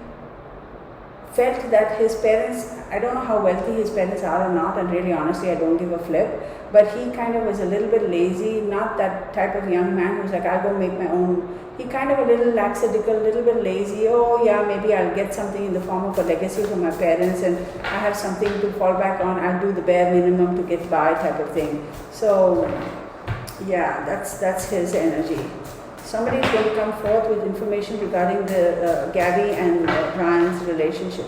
felt that his parents, I don't know how wealthy his parents are or not, and really honestly I don't give a flip, but he kind of was a little bit lazy, not that type of young man who's like, I'll go make my own. He kind of a little lackadaisical, a little bit lazy. Oh yeah, maybe I'll get something in the form of a legacy from my parents and I have something to fall back on, I'll do the bare minimum to get by type of thing. So yeah, that's his energy. Somebody is going to come forth with information regarding the Gabby and Brian's relationship.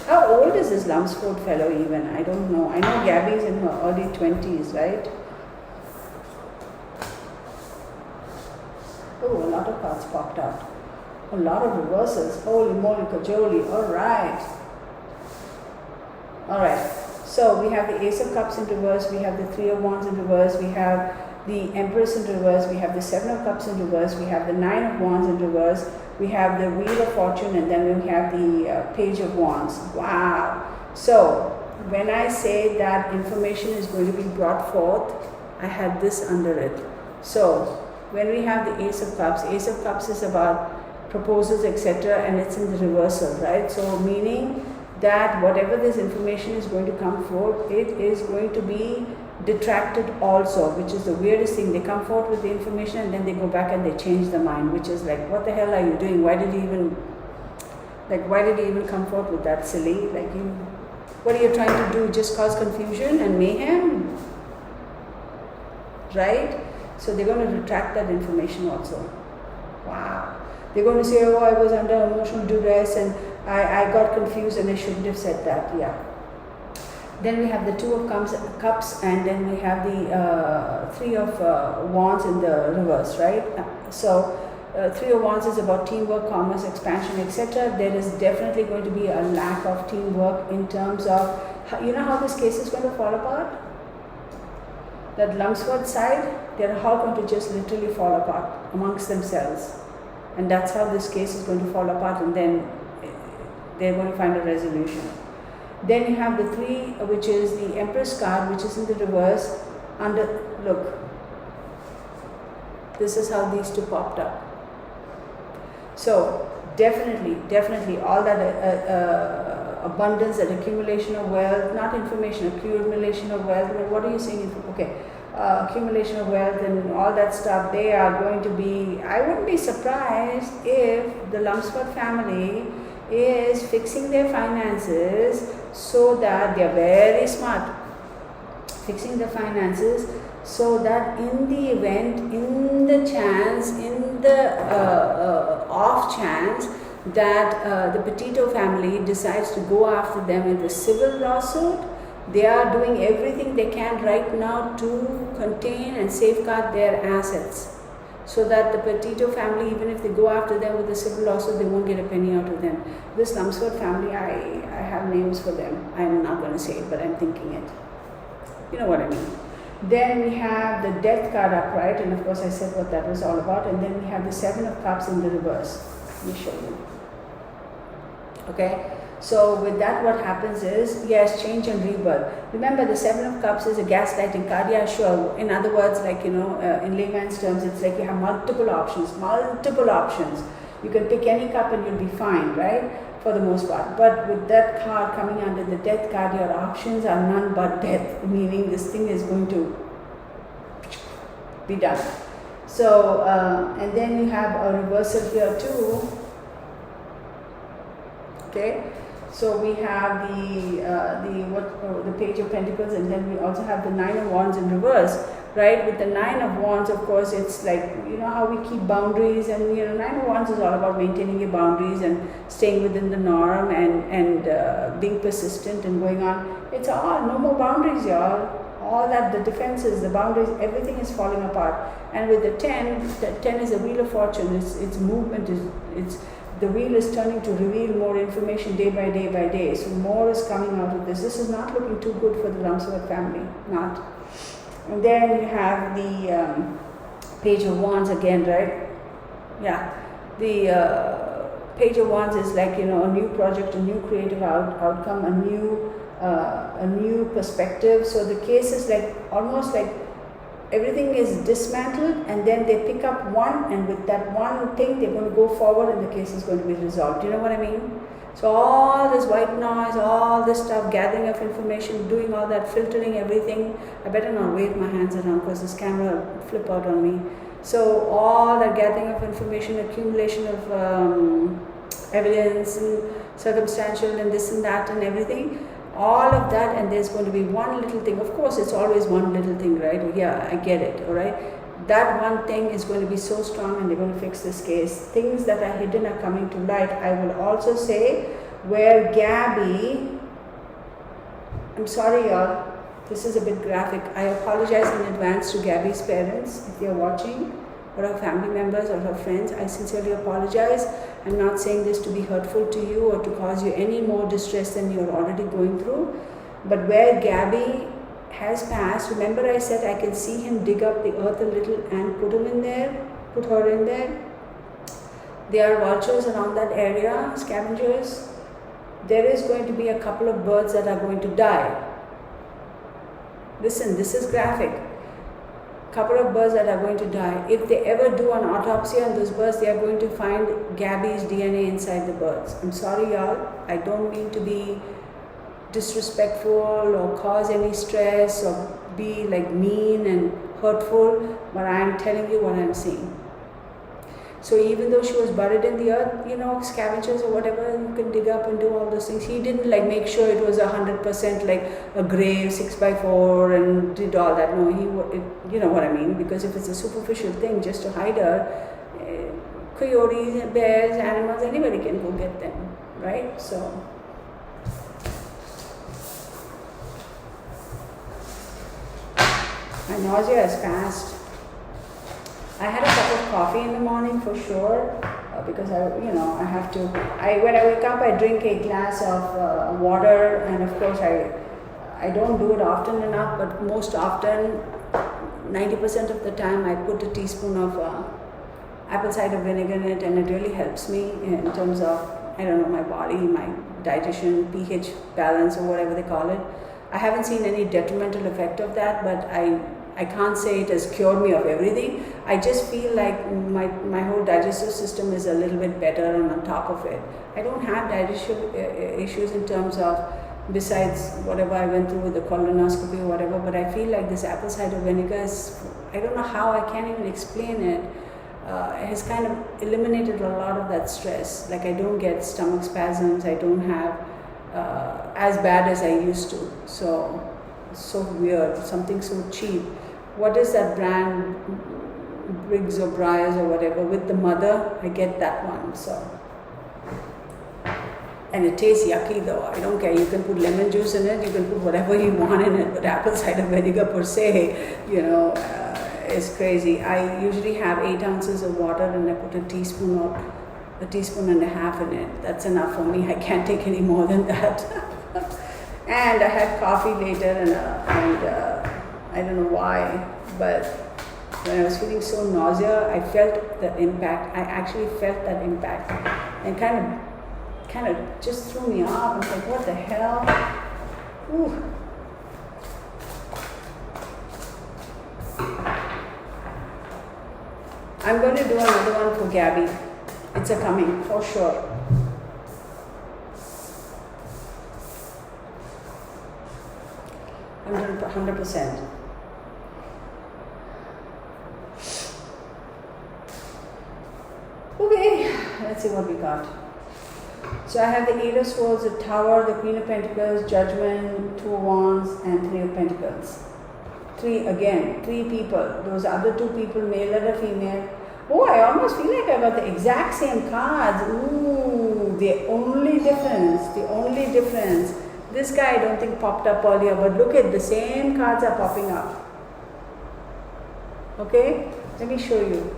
How old is this Lumsford fellow even? I don't know. I know Gabby's in her early 20s, right? Oh, a lot of cards popped out. A lot of reversals. Holy moly, cajoli. Alright. Alright. So we have the Ace of Cups in reverse, we have the Three of Wands in reverse, we have the Empress in reverse, we have the Seven of Cups in reverse, we have the Nine of Wands in reverse, we have the Wheel of Fortune, and then we have the Page of Wands. Wow! So when I say that information is going to be brought forth, I had this under it. So when we have the Ace of Cups is about proposals, etc., and it's in the reversal, right? So meaning that whatever this information is going to come forth, it is going to be detracted also, which is the weirdest thing. They come forth with the information and then they go back and they change the mind, which is like, what the hell are you doing? Why did you even come forth with that, silly? Like, what are you trying to do? Just cause confusion and mayhem? Right? So they're going to retract that information also. Wow. They're going to say, oh, I was under emotional duress and I got confused and I shouldn't have said that. Yeah. Then we have the Two of Cups, and then we have the Three of Wands in the reverse, right? So Three of Wands is about teamwork, commerce, expansion, etc. There is definitely going to be a lack of teamwork in terms of, you know how this case is going to fall apart? That Lumsford side, they're all going to just literally fall apart amongst themselves. And that's how this case is going to fall apart, and then they're going to find a resolution. Then you have the Three, which is the Empress card, which is in the reverse. Look, this is how these two popped up. So definitely all that abundance, that accumulation of wealth, not information, accumulation of wealth. What are you saying? Okay, accumulation of wealth and all that stuff, they are going to be, I wouldn't be surprised if the Lumsford family is fixing their finances so that they are very smart, fixing their finances so that in the event, in the chance, in the off chance that the Petito family decides to go after them with a civil lawsuit, they are doing everything they can right now to contain and safeguard their assets, so that the Petito family, even if they go after them with a civil lawsuit, they won't get a penny out of them. This Lumsford family, I have names for them. I'm not going to say it, but I'm thinking it. You know what I mean. Then we have the Death card upright, and of course I said what that was all about. And then we have the Seven of Cups in the reverse. Let me show you. Okay. So with that, what happens is, yes, change and rebirth. Remember, the Seven of Cups is a gaslighting card. Yeah, sure. In other words, like, you know, in layman's terms, it's like you have multiple options. You can pick any cup and you'll be fine, right? For the most part. But with that card coming under the Death card, your options are none but death, meaning this thing is going to be done. So, and then you have a reversal here too. Okay. So we have the Page of Pentacles, and then we also have the Nine of Wands in reverse, right? With the Nine of Wands, of course, it's like, you know how we keep boundaries, and you know, Nine of Wands is all about maintaining your boundaries and staying within the norm and being persistent and going on. It's all, no more boundaries, y'all. All that, the defenses, the boundaries, everything is falling apart. And with the 10 is a Wheel of Fortune. Its movement is the wheel is turning to reveal more information day by day by day. So more is coming out of this. This is not looking too good for the Lumsford family. Not. And then you have the Page of Wands again, right? Yeah. The Page of Wands is like, you know, a new project, a new creative outcome, a new perspective. So the case is like almost like everything is dismantled, and then they pick up one, and with that one thing they're going to go forward and the case is going to be resolved. Do you know what I mean? So all this white noise, all this stuff, gathering of information, doing all that, filtering everything. I better not wave my hands around because this camera will flip out on me. So all that gathering of information, accumulation of evidence and circumstantial and this and that and everything, all of that, and there's going to be one little thing. Of course, it's always one little thing, right? Yeah, I get it, all right? That one thing is going to be so strong, and they're going to fix this case. Things that are hidden are coming to light. I will also say where Gabby, I'm sorry y'all, this is a bit graphic. I apologize in advance to Gabby's parents if they're watching, or her family members or her friends. I sincerely apologize. I'm not saying this to be hurtful to you or to cause you any more distress than you're already going through. But where Gabby has passed, remember I said I can see him dig up the earth a little and put her in there. There are vultures around that area, scavengers. There is going to be a couple of birds that are going to die. Listen, this is graphic. Couple of birds that are going to die. If they ever do an autopsy on those birds, they are going to find Gabby's DNA inside the birds. I'm sorry y'all, I don't mean to be disrespectful or cause any stress or be like mean and hurtful, but I'm telling you what I'm seeing. So even though she was buried in the earth, you know, scavengers or whatever, you can dig up and do all those things. He didn't like make sure it was 100% like a grave 6x4 and did all that. No, you know what I mean? Because if it's a superficial thing just to hide her, coyotes, bears, animals, anybody can go get them, right? So my nausea has passed. I had a cup of coffee in the morning for sure, because I have to. When I wake up, I drink a glass of water, and of course I don't do it often enough, but most often, 90% of the time, I put a teaspoon of apple cider vinegar in it, and it really helps me in terms of, I don't know, my body, my digestion, pH balance, or whatever they call it. I haven't seen any detrimental effect of that, but I can't say it has cured me of everything. I just feel like my whole digestive system is a little bit better and on top of it. I don't have digestive issues in terms of, besides whatever I went through with the colonoscopy or whatever, but I feel like this apple cider vinegar is, I don't know how, I can't even explain it. It has kind of eliminated a lot of that stress. Like I don't get stomach spasms, I don't have as bad as I used to. So weird, something so cheap. what is that brand, Briggs or Briars or whatever, with the mother, I get that one. So, and it tastes yucky though. I don't care. You can put lemon juice in it. You can put whatever you want in it. But apple cider vinegar per se, is crazy. I usually have 8 ounces of water and I put a teaspoon or a teaspoon and a half in it. That's enough for me. I can't take any more than that. And I had coffee later, and I don't know why, but when I was feeling so nausea, I felt the impact. I actually felt that impact, and kind of just threw me off. I was like, what the hell? Ooh. I'm going to do another one for Gabby. It's a coming for sure. I'm 100%. Okay, let's see what we got. So I have the 8 of Swords, the Tower, the Queen of Pentacles, Judgment, 2 of Wands, and 3 of Pentacles. 3 people. Those other 2 people, male or female. Oh, I almost feel like I got the exact same cards. Ooh, the only difference. This guy I don't think popped up earlier, but look at the same cards are popping up. Okay, let me show you.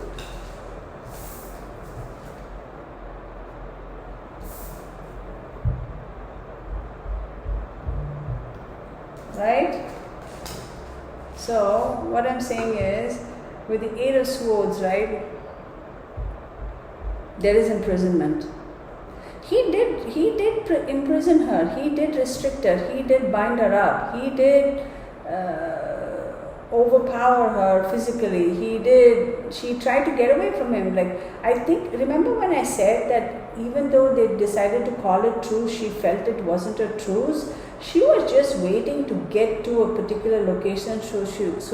Right? So, what I'm saying is, with the 8 of Swords, right, there is imprisonment. He did imprison her, he did restrict her, he did bind her up, he did overpower her physically, she tried to get away from him. Like, I think, remember when I said that even though they decided to call it truce, she felt it wasn't a truce? She was just waiting to get to a particular location so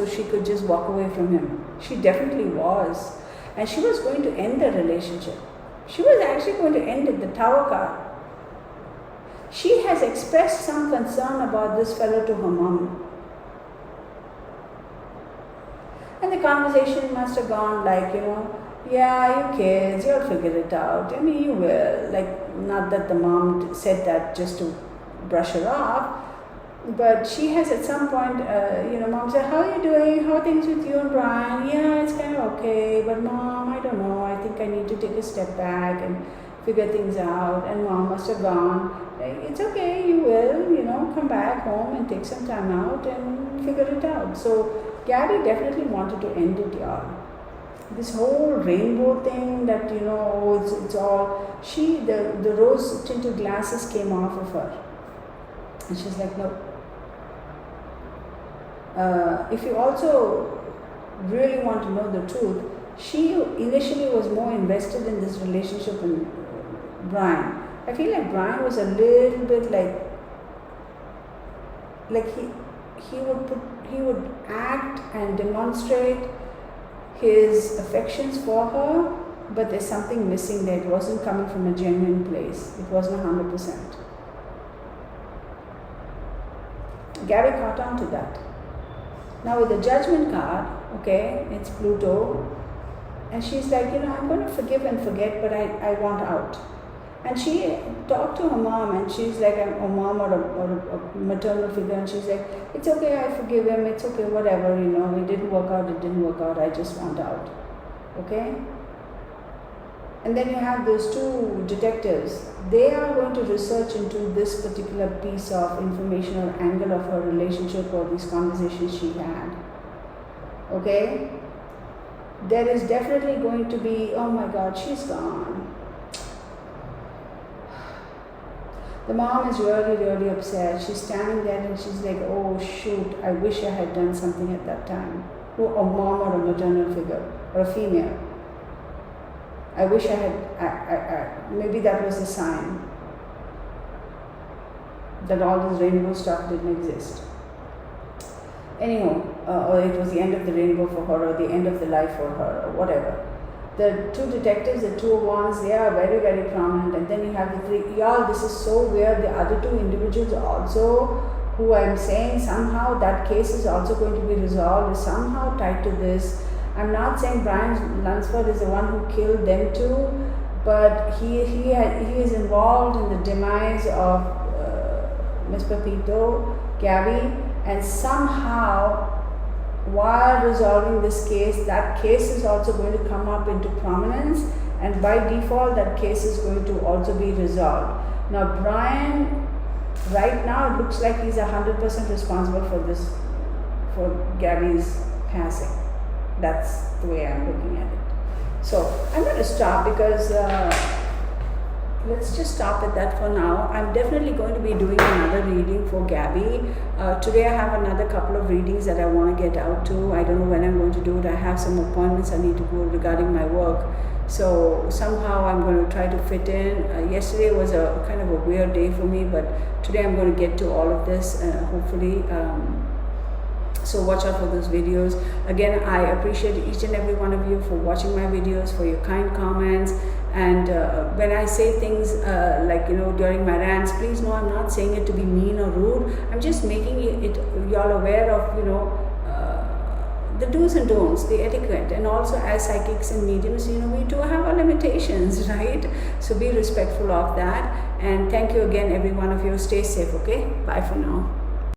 she could just walk away from him. She definitely was. And she was going to end the relationship. She was actually going to end it, the Tower card. She has expressed some concern about this fellow to her mom. And the conversation must have gone like, yeah, you kids, you'll figure it out. I mean, you will. Like, not that the mom said that just to brush her off, but she has at some point, mom said, how are you doing? How are things with you and Brian? Yeah, it's kind of okay, but mom, I don't know. I think I need to take a step back and figure things out. And mom must have gone, it's okay, you will, come back home and take some time out and figure it out. So Gabby definitely wanted to end it, y'all. This whole rainbow thing that, it's all, the rose tinted glasses came off of her. And she's like, no. If you also really want to know the truth, she initially was more invested in this relationship than Brian. I feel like Brian was a little bit like he would act and demonstrate his affections for her, but there's something missing there. It wasn't coming from a genuine place. It wasn't 100%. Gabby caught on to that. Now with the Judgment card, okay, it's Pluto, and she's like, I'm going to forgive and forget, but I want out. And she talked to her mom, and she's like, a mom or a maternal figure, and she's like, it's okay, I forgive him, it's okay, whatever, it didn't work out, I just want out. Okay? And then you have those 2 detectives. They are going to research into this particular piece of information or angle of her relationship or these conversations she had. Okay? There is definitely going to be, oh my God, she's gone. The mom is really, really upset. She's standing there and she's like, oh shoot, I wish I had done something at that time. A mom or a maternal figure or a female. I wish I had, maybe that was a sign that all this rainbow stuff didn't exist. Anyhow, or it was the end of the rainbow for her, or the end of the life for her, or whatever. The 2 detectives, the 2 of Wands, they are very, very prominent. And then you have the 3, y'all, this is so weird. The other 2 individuals also who I'm saying somehow that case is also going to be resolved, is somehow tied to this. I'm not saying Brian Lunsford is the one who killed them too, but he is involved in the demise of Miss Petito, Gabby, and somehow while resolving this case, that case is also going to come up into prominence, and by default that case is going to also be resolved. Now Brian, right now it looks like he's 100% responsible for this, for Gabby's passing. That's the way I'm looking at it. So I'm going to stop because let's just stop at that for now. I'm definitely going to be doing another reading for Gabby. Today I have another couple of readings that I want to get out to. I don't know when I'm going to do it. I have some appointments I need to go regarding my work. So somehow I'm going to try to fit in. Yesterday was a kind of a weird day for me, but today I'm going to get to all of this, hopefully. So watch out for those videos. Again, I appreciate each and every one of you for watching my videos, for your kind comments. And when I say things like, during my rants, please know I'm not saying it to be mean or rude. I'm just making it y'all aware of, the do's and don'ts, the etiquette. And also as psychics and mediums, we do have our limitations, right? So be respectful of that. And thank you again, every one of you. Stay safe, okay? Bye for now.